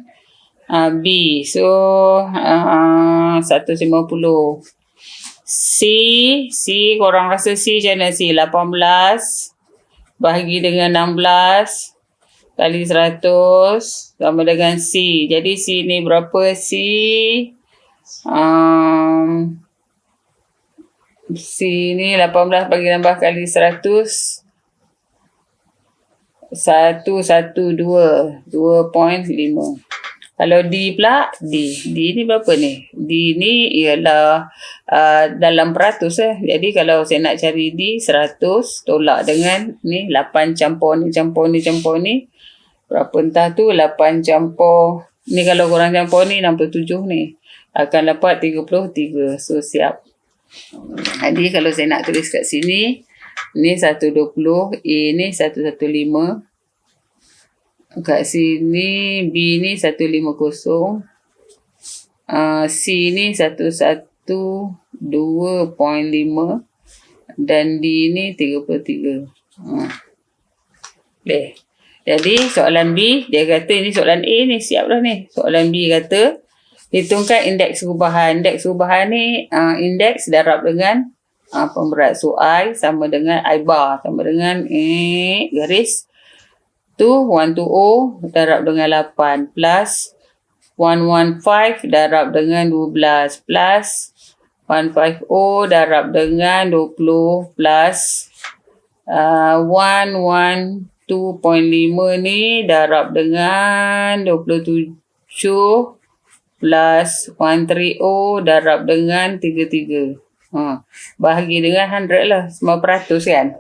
B. So 150. C korang rasa C macam mana C? 18 bahagi dengan 16 kali 100 sama dengan C. Jadi C ni berapa? C ni 18 bagi 16 kali 100 2.5. Kalau D pula, D ni berapa ni? D ni ialah dalam peratus . Jadi kalau saya nak cari D 100 tolak dengan ni 8 campur ni. Berapa entah tu 8 campur. Ni kalau korang campur ni 67 ni. Akan dapat 33. So siap. Jadi kalau saya nak tulis kat sini, ni 120, A ni 115. Kat sini B ni 150. C ni 112.5 dan D ni 33. Boleh. Jadi soalan B dia kata ni soalan A ni siap dah ni. Soalan B kata hitungkan indeks perubahan. Indeks perubahan ni indeks darab dengan pemberat. So I sama dengan I bar sama dengan garis tu 120 darab dengan 8 plus 115 darab dengan 12 plus 150 darab dengan 20 plus 112.5 ni darab dengan 27 plus 130 darab dengan 33. Bahagi dengan 100 lah. 9% kan.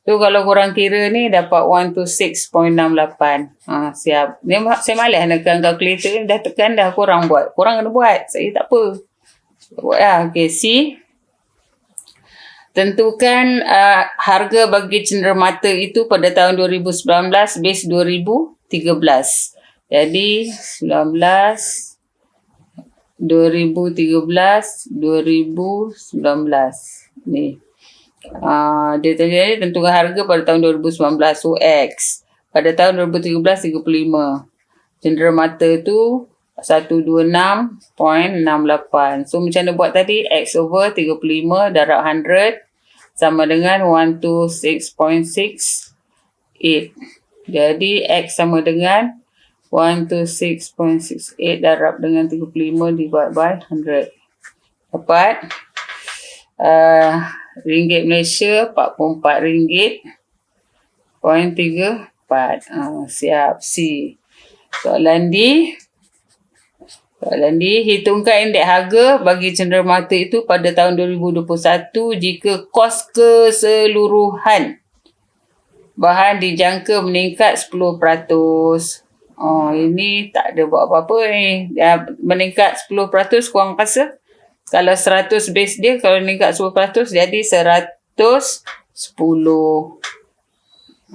So kalau korang kira ni dapat 126.68. Siap. Ni saya malas nak tekan kalkulator ni. Dah tekan dah korang buat. Korang kena buat. Saya tak apa. Buat lah. Okay, C. Tentukan harga bagi cenderamata itu pada tahun 2019 base 2013. Jadi 2013 ni. Dia tanya tentukan harga pada tahun 2019. So X. Pada tahun 2013 35. Cenderamata tu 126.68. So macam mana buat tadi? X over 35 darab 100 sama dengan 126.68. Jadi X sama dengan 126.68 darab dengan 35 divide by 100. Dapat ringgit Malaysia RM44.34. Siap. C. Soalan D. Hitungkan indeks harga bagi cenderamata itu pada tahun 2021 jika kos keseluruhan bahan dijangka meningkat 10%. Ini tak ada buat apa-apa ni. Meningkat 10% korang rasa? Kalau 100 base dia, kalau meningkat 10% jadi 110.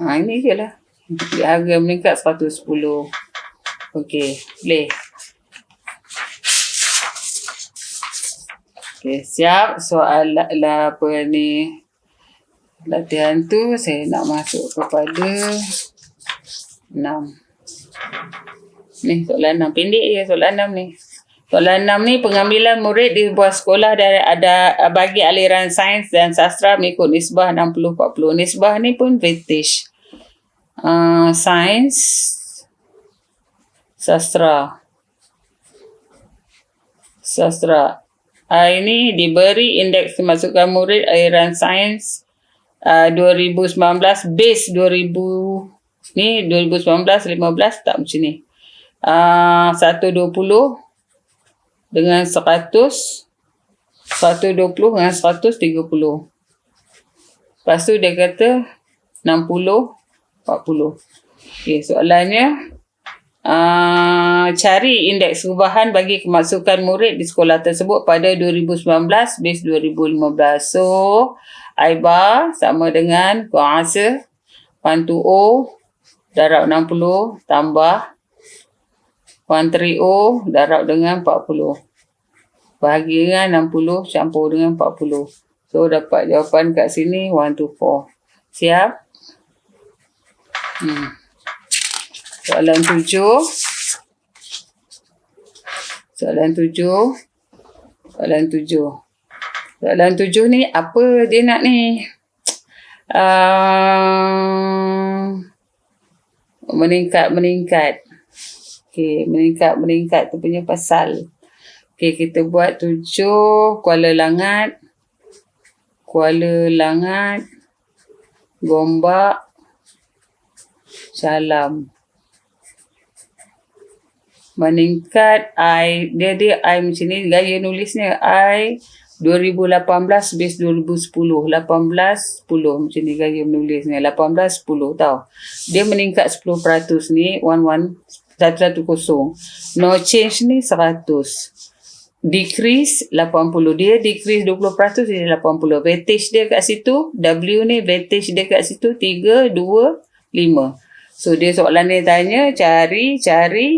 Ini je lah. Harga meningkat 110. Okey, boleh. Okey, siap. Soal apa ni? Latihan tu saya nak masuk kepada 6. Ni soalan 6. Pendek je soalan 6 ni. Soalan 6 ni pengambilan murid di sebuah sekolah ada bagi aliran sains dan sastra mengikut nisbah 60-40. Nisbah ni pun weightage. Sains, sastra. Ini diberi indeks kemasukan murid aliran sains 2019 base 2000 ni 2019 15 tak macam ni. 120 dengan 100, 120 dengan 130. Lepas tu dia kata 60 40. Okey, soalannya cari indeks perubahan bagi kemasukan murid di sekolah tersebut pada 2019 base 2015. So I bar sama dengan kuasa 120 darab 60 tambah 130 darab dengan 40. Bahagi dengan 60 campur dengan 40. So dapat jawapan kat sini 124. Siap? Soalan 7. Soalan 7 ni apa dia nak ni? Meningkat. Okey, meningkat tu punya pasal. Okey, kita buat 7 Kuala Langat, Gombak, Calam. Meningkat I dia I macam ni gaya nulisnya. I 2018 base 2010 18 10 macam ni gaya menulisnya. 18 10 tau. Dia meningkat 10% ni 110. No change ni 100. Decrease 80. Dia decrease 20%, dia 80. Weightage dia kat situ, W ni weightage dia kat situ 3 2 5. So dia soalan ni tanya cari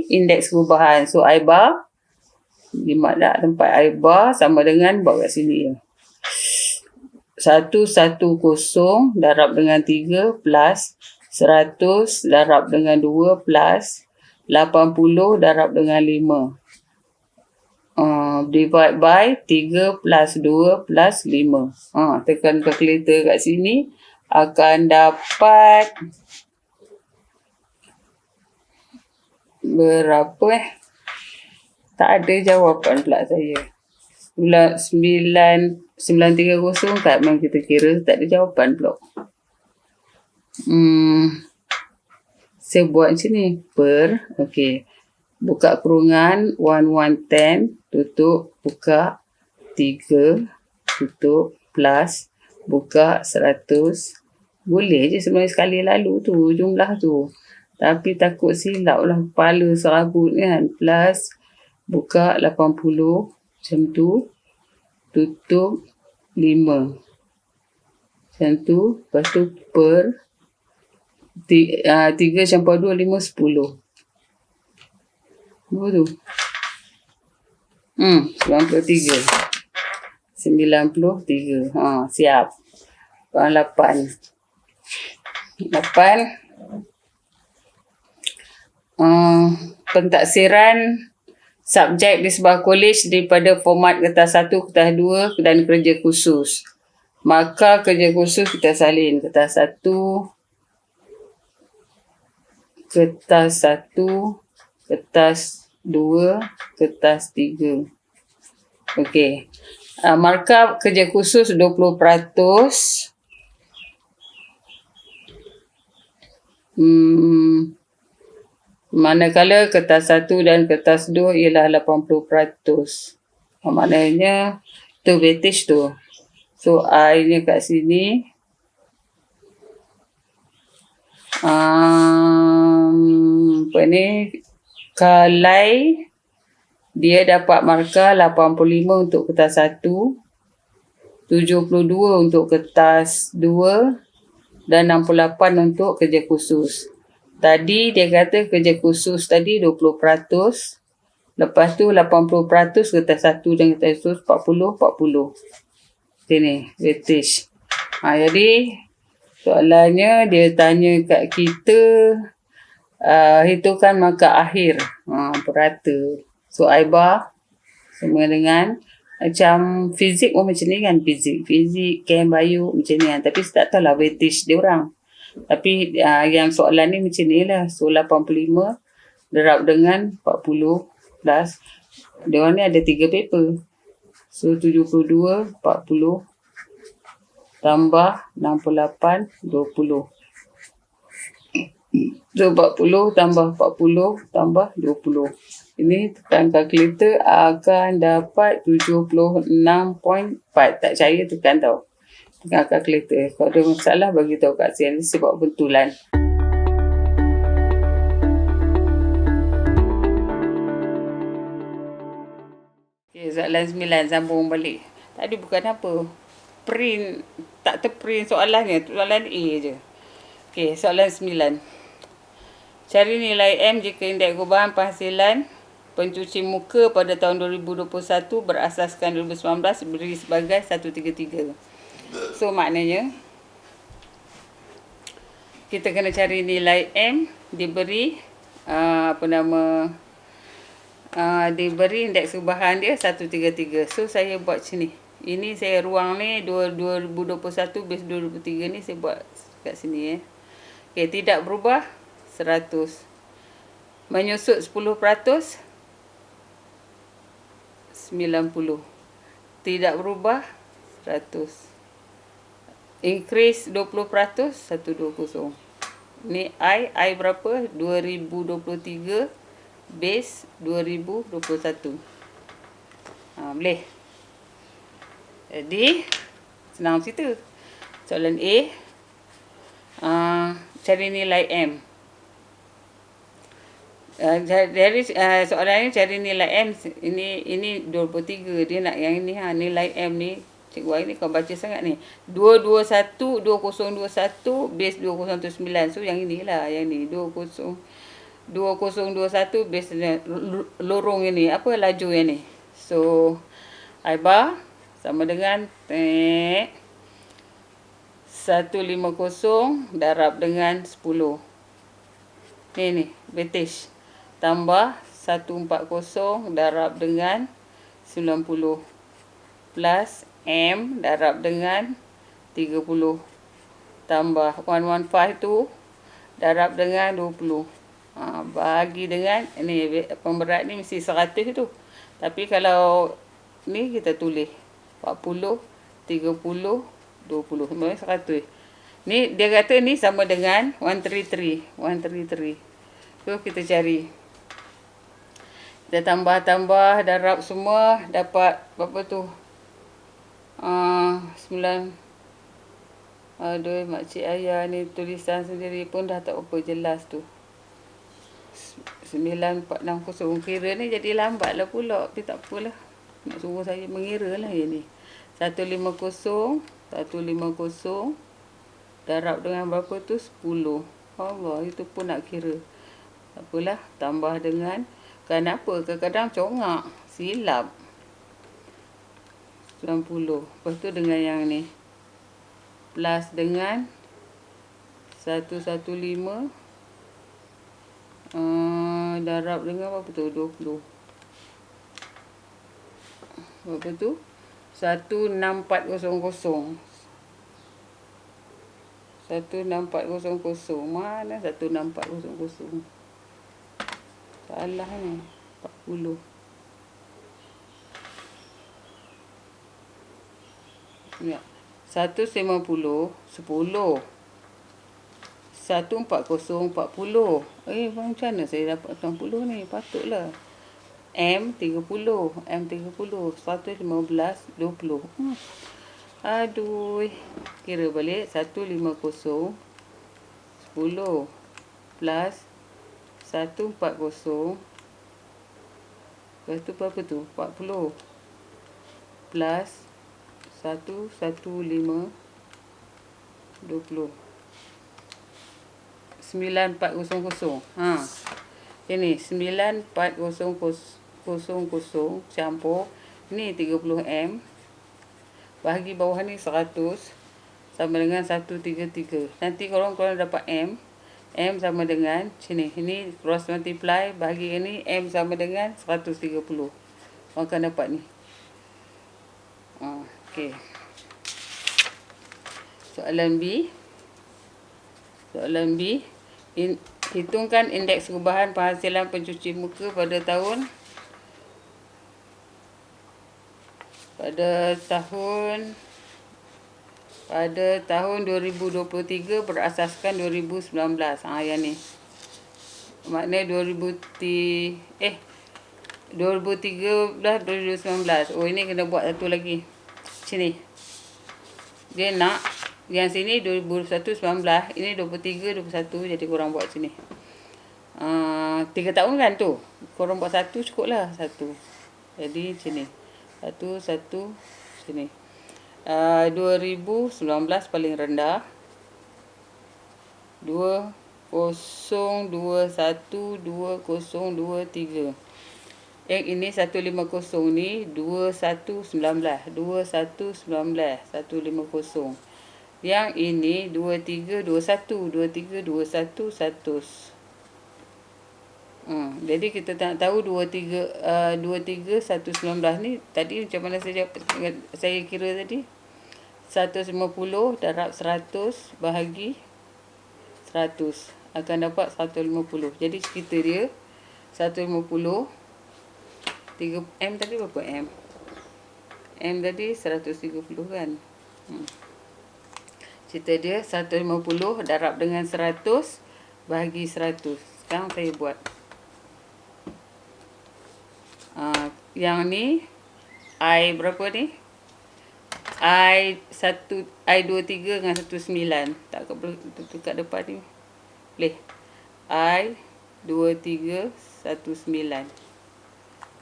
indeks perubahan. So I bar di mak tempat I bar sama dengan buat kat sini. 110 darab dengan 3 plus 100 darab dengan 2 plus 80 darab dengan 5. Divide by 3 plus 2 plus 5. Tekan calculator kat sini akan dapat berapa tak ada jawapan pula saya. 930 kat memang kita kira tak ada jawapan pula. Saya buat macam ni okey. Buka kurungan 1110 tutup buka 3 tutup plus buka 100. Boleh je sebenarnya sekali lalu tu jumlah tu. Tapi takut silap lah kepala serabut kan. Plus buka 80 macam tu. Tutup 5. Macam tu. Lepas tu per 3 campur 2 5 10. Berapa tu? 93. Siap. 8. Pentaksiran subjek di sebuah kolej daripada format kertas 1, kertas 2 dan kerja khusus. Maka kerja khusus kita salin kertas 1, kertas 2, kertas 3. Okey. Markah kerja khusus 20%. Manakala kertas 1 dan kertas 2 ialah 80%. Maknanya tu weightage tu. So I nya kat sini Kalai dia dapat markah 85 untuk kertas 1, 72 untuk kertas 2 dan 68 untuk kerja khusus. Tadi dia kata kerja khusus tadi 20%. Lepas tu 80% kertas 1 dan kertas 2 40. Sini weightage. Jadi soalannya dia tanya kat kita hitungkan markah akhir purata. So I bar sama dengan macam fizik pun macam ni kan. Fizik, chem, bio macam ni kan. Tapi saya tak tahu lah weightage dia orang. Tapi yang soalan ni macam ni lah. So 85 darab dengan 40 plus. Dia orang ni ada 3 paper. So 72, 40, tambah 68, 20. So, 40 tambah 40 tambah 20. Ini tekan kalkulator akan dapat 76.4. Tak percaya tekan tau. Tekan kalkulator. Kalau ada masalah bagi tahu Kak Sian. Sebab bentulan. Okay, soalan 9 sambung balik. Tadi bukan apa. Print. Tak terprint soalannya. Soalan A je. Okay, soalan 9. Cari nilai M jika indeks perubahan penghasilan pencuci muka pada tahun 2021 berasaskan 2019 beri sebagai 133. So maknanya kita kena cari nilai M diberi diberi indeks perubahan dia 133. So saya buat macam ni. Ini saya ruang ni 2021 base 2023 ni saya buat kat sini . Okay, tidak berubah 100. Menyusut 10%, 90. Tidak berubah 100. Increase 20%, 120. Ni I berapa? 2023 base 2021. Boleh. Jadi senang cerita. Soalan A, cari nilai M. Dari soalan ni cari nilai M. Ini 23. Dia nak yang ini nilai M ni. Cikgu hari ni kau baca sangat ni. 2021 base 2019. So yang inilah, yang ni 2021 base lorong ini. Apa laju yang ni? So I bar sama dengan 150 darab dengan 10. Ni weightage. Tambah 140 darab dengan 90. Plus M darab dengan 30. Tambah 115 tu darab dengan 20. Bagi dengan ni pemberat ni mesti 100 tu. Tapi kalau ni kita tulis 40, 30, 20. Sebenarnya 100. Ni dia kata ni sama dengan 133. So kita cari. Kita tambah darab semua dapat berapa tu? 9. Aduh, makcik ayah ni tulisan sendiri pun dah tak apa jelas tu. 9460. Kira ni jadi lambat lah pula. Tapi tak apalah. Nak suruh saya mengira lah yang ni. 150 darab dengan berapa tu? 10. Allah, itu pun nak kira. Tak apalah. Tambah dengan. Kenapa? Kadang-kadang congak. Silap. 90. Lepas tu dengan yang ni. Plus dengan 115. Darab dengan berapa tu? 20. Berapa tu? 16400. 16400. Mana 16400? Salah ni. 40. Ya. 150, 10. 140, 40. Macam mana saya dapat 60 ni? Patutlah. M 30. 115, 20. Aduh. Kira balik. 150, 10. Plus 140. Lepas tu berapa tu? 40. Plus 115, 20. 9400. Ini 9400 campur. Ni 30M. Bahagi bawah ni 100. Sama dengan 133. Nanti korang dapat M. M sama dengan sini. Ini cross multiply. Bahagi ini M sama dengan 130. Akan dapat ni. Okey. Soalan B. Hitungkan indeks perubahan penghasilan pencuci muka pada tahun 2021 pada tahun 2023 berasaskan 2019. Yang ni. Maknanya 2013 2019. Oh, ini kena buat satu lagi. Sini. Dia nak yang sini 2021 19, ini 23 21, jadi korang buat sini. 3 tahun kan tu. Korang buat satu cukup lah, satu. Jadi sini. Satu sini. 2019 paling rendah. 2021 2023. Ini 150 ni 2119 150. Yang ini 2321 100. Jadi kita tak tahu 23 119 ni tadi macam mana saya kira tadi. 150 darab 100 bahagi 100 akan dapat 150. Jadi kita dia 150 3 M tadi berapa M? M tadi 130 kan. Cerita dia 150 darab dengan 100 bahagi 100. Sekarang saya buat. Yang ni I berapa ni? I23 dengan 19. Tak kat depan ni. Boleh. I23 19.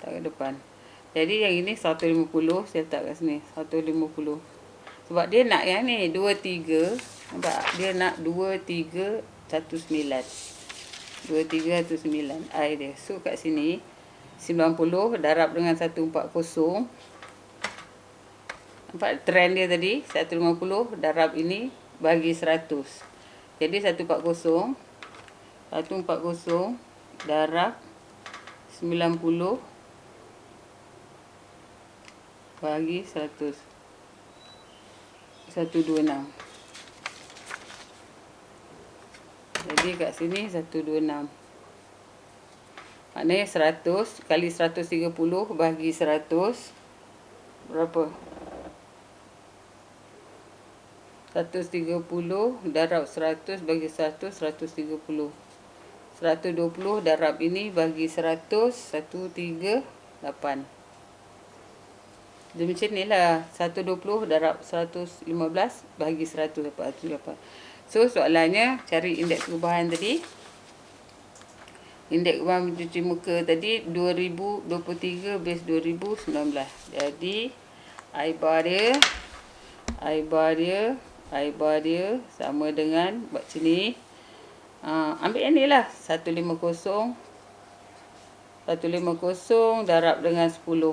Tak kat depan. Jadi yang ini 150, saya letak kat sini 150. Sebab dia nak yang ni 23. Nampak? Dia nak 2319. 2319 I dia. So kat sini 90 darab dengan 140. Nampak trend dia tadi 150 darab ini bagi 100. Jadi 140 darab 90 bagi 100. 126. Jadi kat sini 126. Maknanya 100 kali 130 bagi 100 berapa? 130 darab 100 bagi 100 130. 120 darab ini bagi 100 138. Jadi macam ni lah. 120 darab 115 bagi 100 dapat 108. So soalannya cari indeks perubahan tadi. Indeks perubahan pencuci muka tadi 2023 base 2019. Jadi I bar dia sama dengan buat sini. Ambil yang ni lah 150 darab dengan 10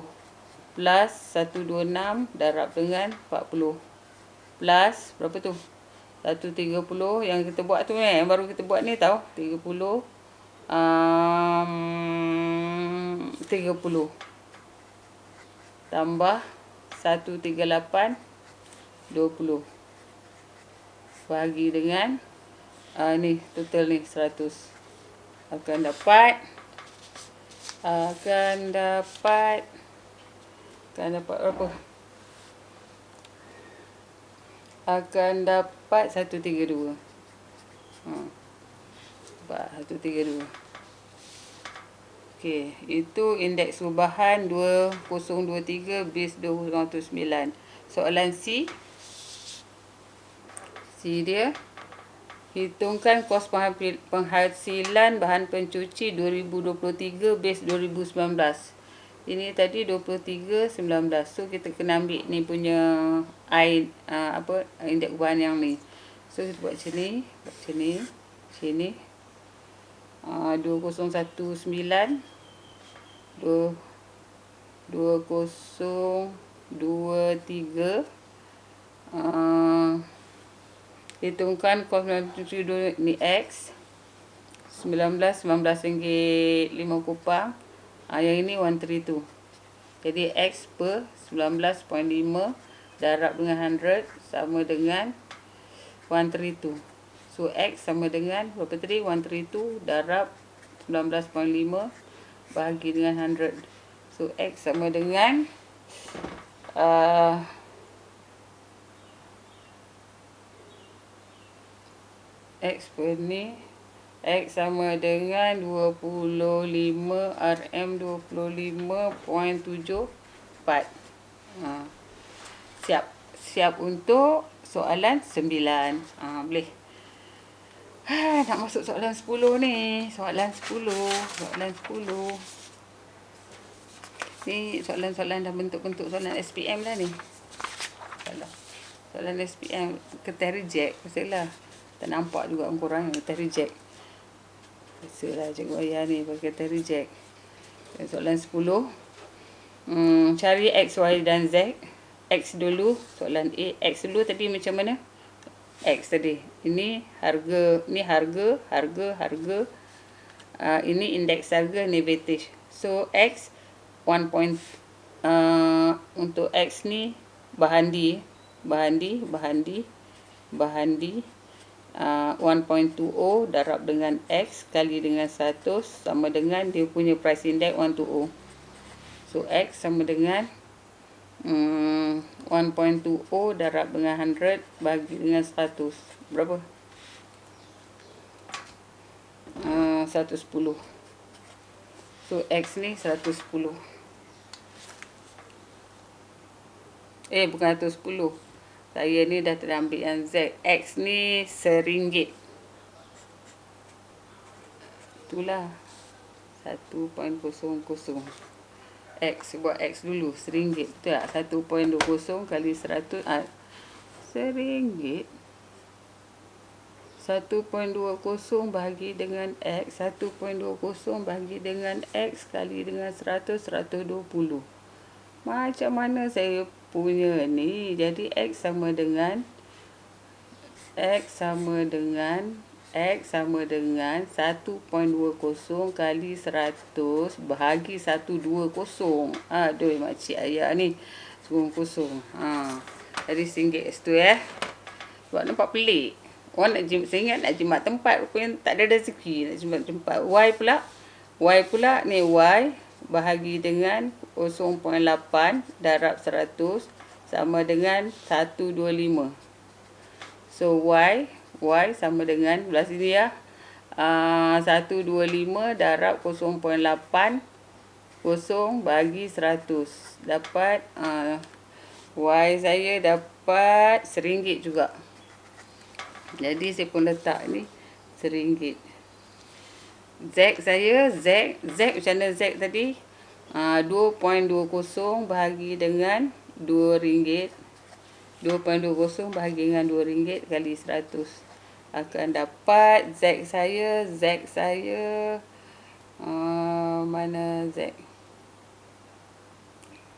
plus 126 darab dengan 40 plus berapa tu? 130 yang kita buat tu yang baru kita buat ni tau. 30 tambah 138 20 bagi dengan ni total ni 100 akan dapat berapa? Akan dapat 132. 132. Okey, itu indeks perubahan 2023 base 2009. Soalan C. C dia hitungkan kos penghasilan bahan pencuci 2023 base 2019. Ini tadi 23 19. So kita kena ambil ni punya indeks perubahan yang ni. So kita buat sini, sini 2019 2023 hitungkan kos pencuci ni X 19 ringgit 5 kupang. Yang ini 132. Jadi X per 19.5 darab dengan 100 sama dengan 132. So X sama dengan berapa tadi? 132 darab 19.5 bahagi dengan 100. So X sama dengan X per ni. X sama dengan 25 RM 25.74. Siap. Siap untuk soalan 9. Boleh. Nak masuk soalan 10 ni. Soalan 10. Soalan 10. Ni soalan-soalan dah bentuk-bentuk soalan SPM dah ni. Soalan SPM kertas reject. Pastilah. Tak nampak juga korang kertas reject. Biasalah cikgu ayah ni pakai kertas reject. Soalan 10. Cari X, Y dan Z. X dulu. Soalan A. X dulu tadi macam mana? X tadi. Ini harga. Ini harga. Harga. Ini indeks harga negatif. So, X 1. Untuk X ni bahan D 1.20 darab dengan X kali dengan 100 sama dengan dia punya price index 120. So X sama dengan 1.20 darab dengan 100 bagi dengan 100. Berapa? 110. So X ni 110. Bukan 110. Saya ni dah terambil yang Z. X ni RM1. Itulah 1.00. X. Buat X dulu. RM1. Betul tak? 1.20 kali 100. RM1. 1.20 bahagi dengan X. 1.20 bahagi dengan X kali dengan 100. 120. Macam mana saya punya ni? Jadi X sama dengan 1.20 kali 100 bahagi 120. Aduh makcik ayah ni sungguh kosong. Jadi RM1 tu Sebab nampak pelik. Orang saya ingat nak jimat tempat, rupanya tak ada rezeki nak jimat tempat. Y pula ni Y bahagi dengan 0.8 darab 100 sama dengan 125. So Y sama dengan belah sini 125 darab 0.8 0 bagi 100. Dapat Y saya dapat RM1 juga. Jadi saya pun letak ni RM1. Z saya Z macam mana Z tadi? 2.20 bahagi dengan RM2. 2.20 bahagi dengan RM2 kali 100. Akan dapat Z saya mana Z?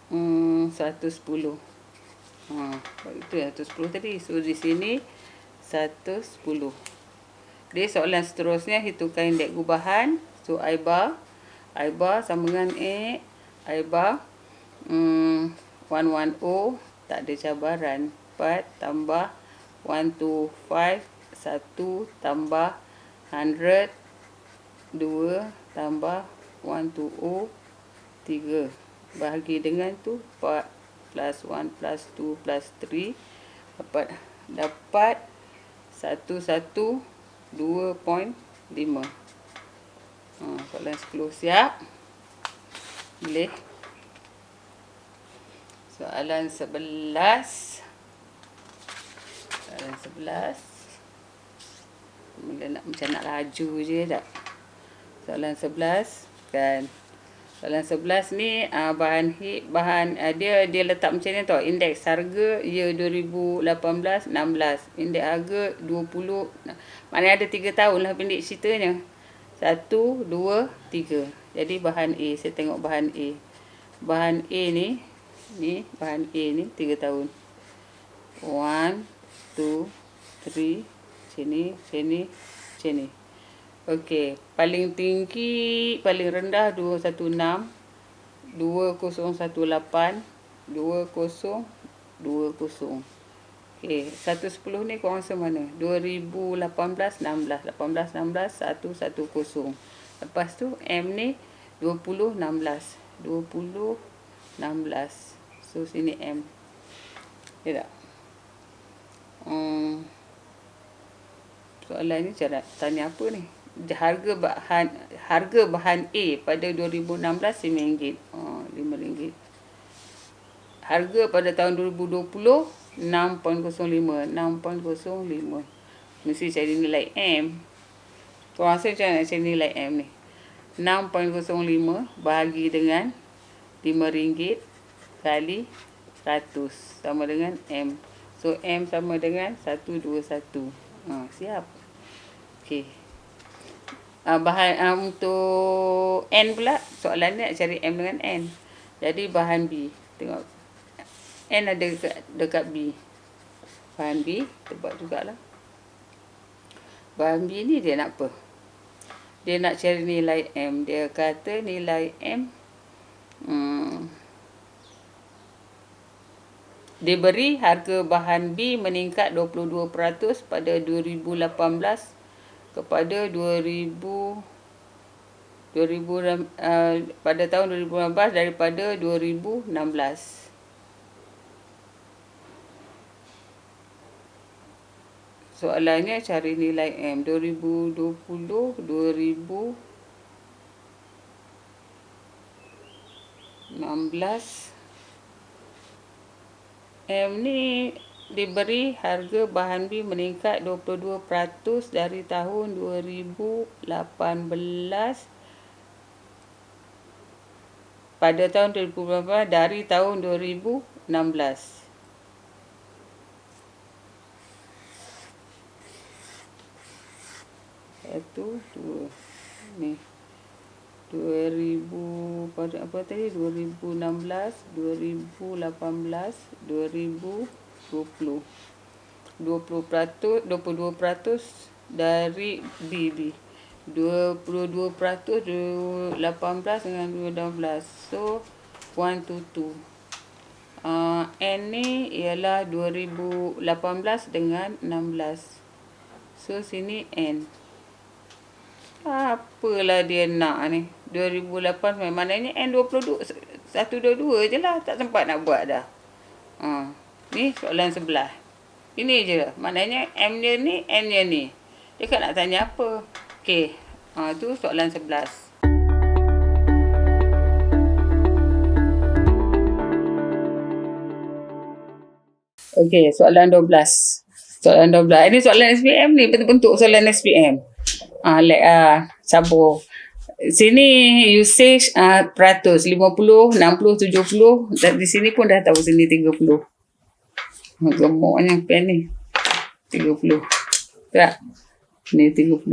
110. Itu 110 tadi. So di sini 110. Di soalan seterusnya hitungkan indeks gubahan. So I bar sama dengan A. I bar 110 tak ada cabaran. 4 tambah 125 1 tambah 100 2 tambah 120 3 bahagi dengan tu 4 plus 1 plus 2 plus 3 dapat 112.5. Soalan 10 siap. Boleh. Soalan 11. Macam nak laju je tak? Soalan 11 kan. Soalan 11 ni bahan dia letak macam ni tau. Indeks harga year 2018 16. Indeks harga 20. Maknanya ada 3 tahun lah pendek ceritanya. 1 2 3. Jadi bahan A, saya tengok bahan A. Bahan A ni bahan A ni 3 tahun. 1 2 3 sini. Okey, paling tinggi, paling rendah 216, 2018, 2020. Okey, 110 ni korang rasa mana? 2018 16, 18 16 110. Lepas tu M ni 20 16, 20 16. So sini M. Ya tak? Soalan ni cara tanya apa ni? Harga bahan A pada 2016 RM5. RM5. Harga pada tahun 2020 6.05. Mesti cari nilai M. Kau rasa macam mana nak cari nilai M ni? 6.05 bahagi dengan RM5 kali 100 sama dengan M. So M sama dengan 121. Siap. Okey. Bahan untuk N pula, soalan ni nak cari M dengan N. Jadi bahan B. Tengok. N ada dekat B. Bahan B, kita buat jugalah. Bahan B ni dia nak apa? Dia nak cari nilai M. Dia kata nilai M diberi harga bahan B meningkat 22% pada 2018 kepada 2000 pada tahun 2018 daripada 2016. Soalannya cari nilai M 2020 2016. M ni diberi harga bahan B meningkat 22% dari tahun 2018 pada tahun 2018 dari tahun 2016. Satu, dua. Ni. 2000 pada apa tadi? 2016, 2018, 2020. 22% dari B. 22% 18 dengan 2016. So 1 to 2. N ni ialah 2018 dengan 16. So sini N. Apalah dia nak ni? 2008 maknanya N 122 je lah. Tak sempat nak buat dah. Ni soalan sebelah. Ini je. Maknanya M dia ni, N dia ni. Dia kan nak tanya apa? Okey. Tu soalan 11. Okey, soalan 12. Soalan 12. Ini soalan SPM ni. Bentuk soalan SPM. Sabar. Sini usage peratus 50, 60, 70. Di sini pun dah tahu sini 30. Gemuknya pen ni. 30. Tak? Ni 30.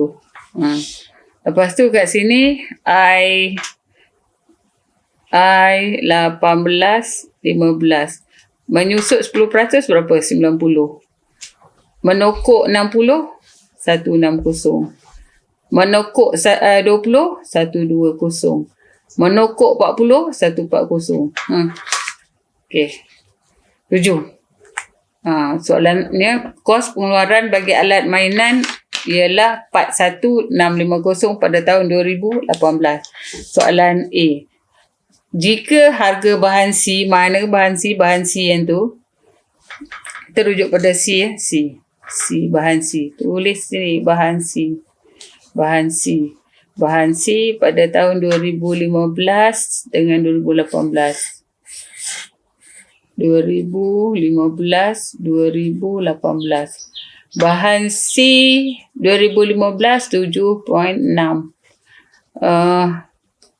Lepas tu kat sini I 18, 15. Menyusut 10% berapa? 90. Menokok 60, 160. Menokok 20, 120. Menokok 40, 140. Okey. 7. Soalan ni, kos pengeluaran bagi alat mainan ialah 41,650 pada tahun 2018. Soalan A. Jika harga bahan C, mana bahan C? Bahan C yang tu. Kita rujuk pada C. C. Bahan C. Tulis sini bahan C. Bahan C. Bahan C pada tahun 2015 dengan 2018. 2015, 2018. Bahan C 2015 7.6.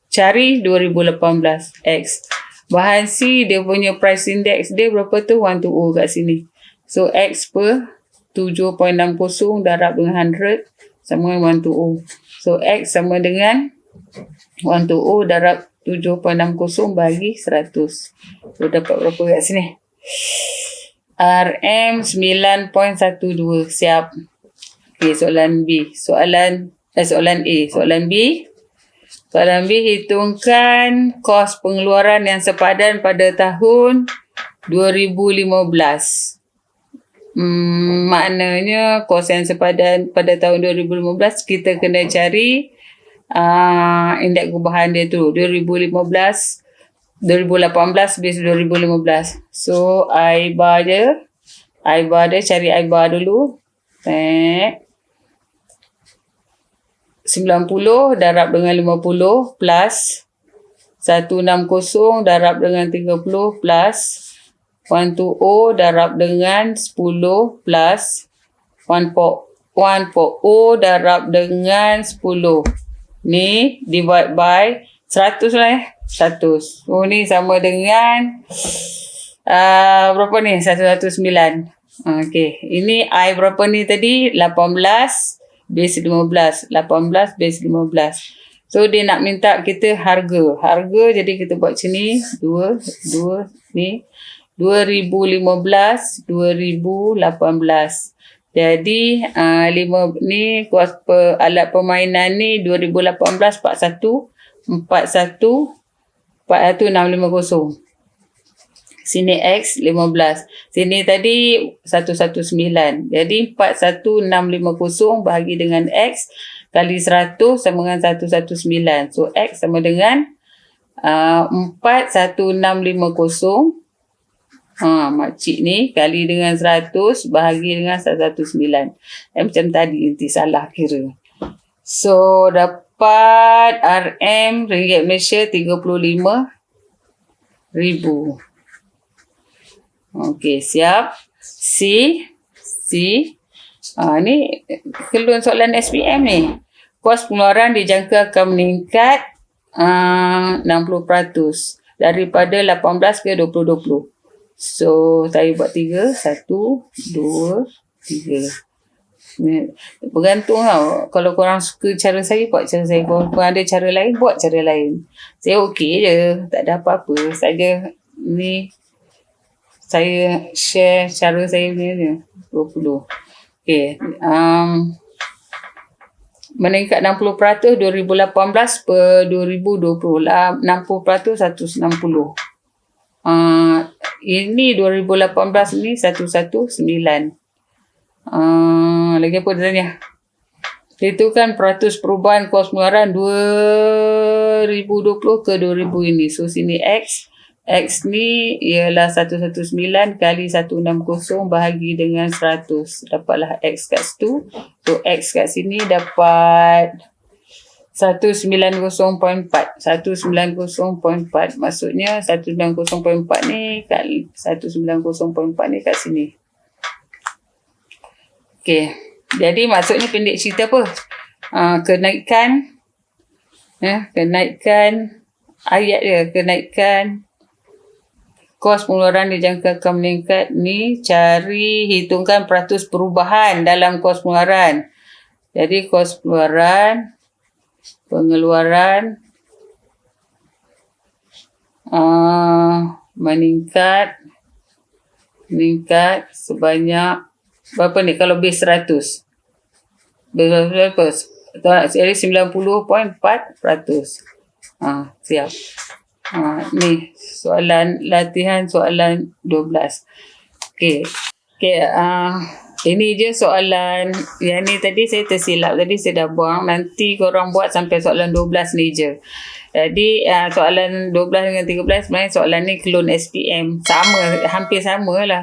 Cari 2018 X. Bahan C dia punya price index dia berapa tu? 120 kat sini. So X per 7.60 darab dengan 100 sama dengan 120. So X sama dengan 120 darab 7.60 bagi 100. So dapat berapa kat sini? RM 9.12. Siap. Okey, soalan B. Soalan A. Soalan B. Soalan B, hitungkan kos pengeluaran yang sepadan pada tahun 2015. Maknanya kos yang sepadan pada tahun 2015 kita kena cari indeks gubahan dia tu 2018 base 2015. So I bar dia cari I bar dulu. 90 darab dengan 50 plus 160 darab dengan 30 plus 120 darab dengan 10 plus 140 darab dengan 10. Ni divide by 100 lah 100. Oh ni sama dengan berapa ni? 109. Okey. Ini I berapa ni tadi? 18 base 15. 18 base 15. So dia nak minta kita harga. Harga jadi kita buat macam ni. 2 ni. 2015, 2018. Jadi 5 ni kos alat permainan ni 2018 41 650. Sini X 15. Sini tadi 119. Jadi 41650 bahagi dengan X kali 100 sama dengan 119. So X sama dengan 41650. Makcik ni kali dengan 100 bahagi dengan 109. Macam tadi nanti salah kira. So dapat RM ringgit Malaysia 35,000. Okey, siap. C. Ni kelun soalan SPM ni. Kos pengeluaran dijangka akan meningkat 60% daripada 18 ke 2020. So, saya buat 3. 1, 2, 3. Bergantung tau. Kalau korang suka cara saya, buat cara saya. Kalau korang ada cara lain, buat cara lain. Saya okey je. Tak ada apa-apa. Saja ni saya share cara saya punya je. 20. Okey. Meningkat 60% 2018 per 2020. 60% 160. Ini 2018 ni 119. Lagi apa dia tanya? Itu kan peratus perubahan kos pengeluaran 2020 ke 2000 ini. So sini X. X ni ialah 119 kali 160 bahagi dengan 100. Dapatlah X kat situ. So X kat sini dapat 190.4. 190.4. Maksudnya 190.4 ni kali 190.4 ni kat sini. Okey. Jadi maksudnya pendek cerita apa? Kenaikan ayat dia. Kenaikan kos pengeluaran dijangka akan meningkat ni cari hitungkan peratus perubahan dalam kos pengeluaran. Jadi kos pengeluaran meningkat sebanyak berapa ni kalau base 100? Base 100. Jadi 90.4%. Siap. Ni soalan latihan soalan 12. Okey. Ini je soalan yang ni tadi saya tersilap. Tadi saya dah buang. Nanti korang buat sampai soalan 12 ni je. Jadi soalan 12 dengan 13 sebenarnya soalan ni klon SPM. Sama, hampir sama lah.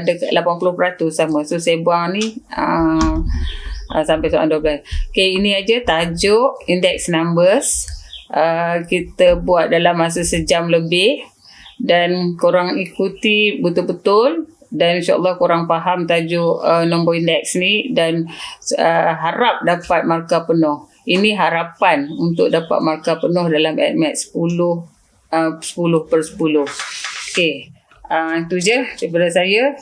Dekat 80% sama. So saya buang ni sampai soalan 12. Okay, ini aja tajuk index numbers. Kita buat dalam masa sejam lebih. Dan korang ikuti betul-betul. Dan insyaAllah korang faham tajuk nombor indeks ni. Dan harap dapat markah penuh. Ini harapan untuk dapat markah penuh dalam ADMAT 10/10. Okey. Itu je daripada saya.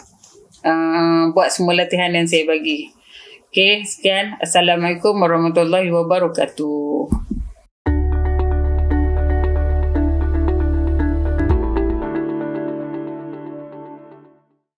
Buat semua latihan yang saya bagi. Okey, sekian. Assalamualaikum warahmatullahi wabarakatuh.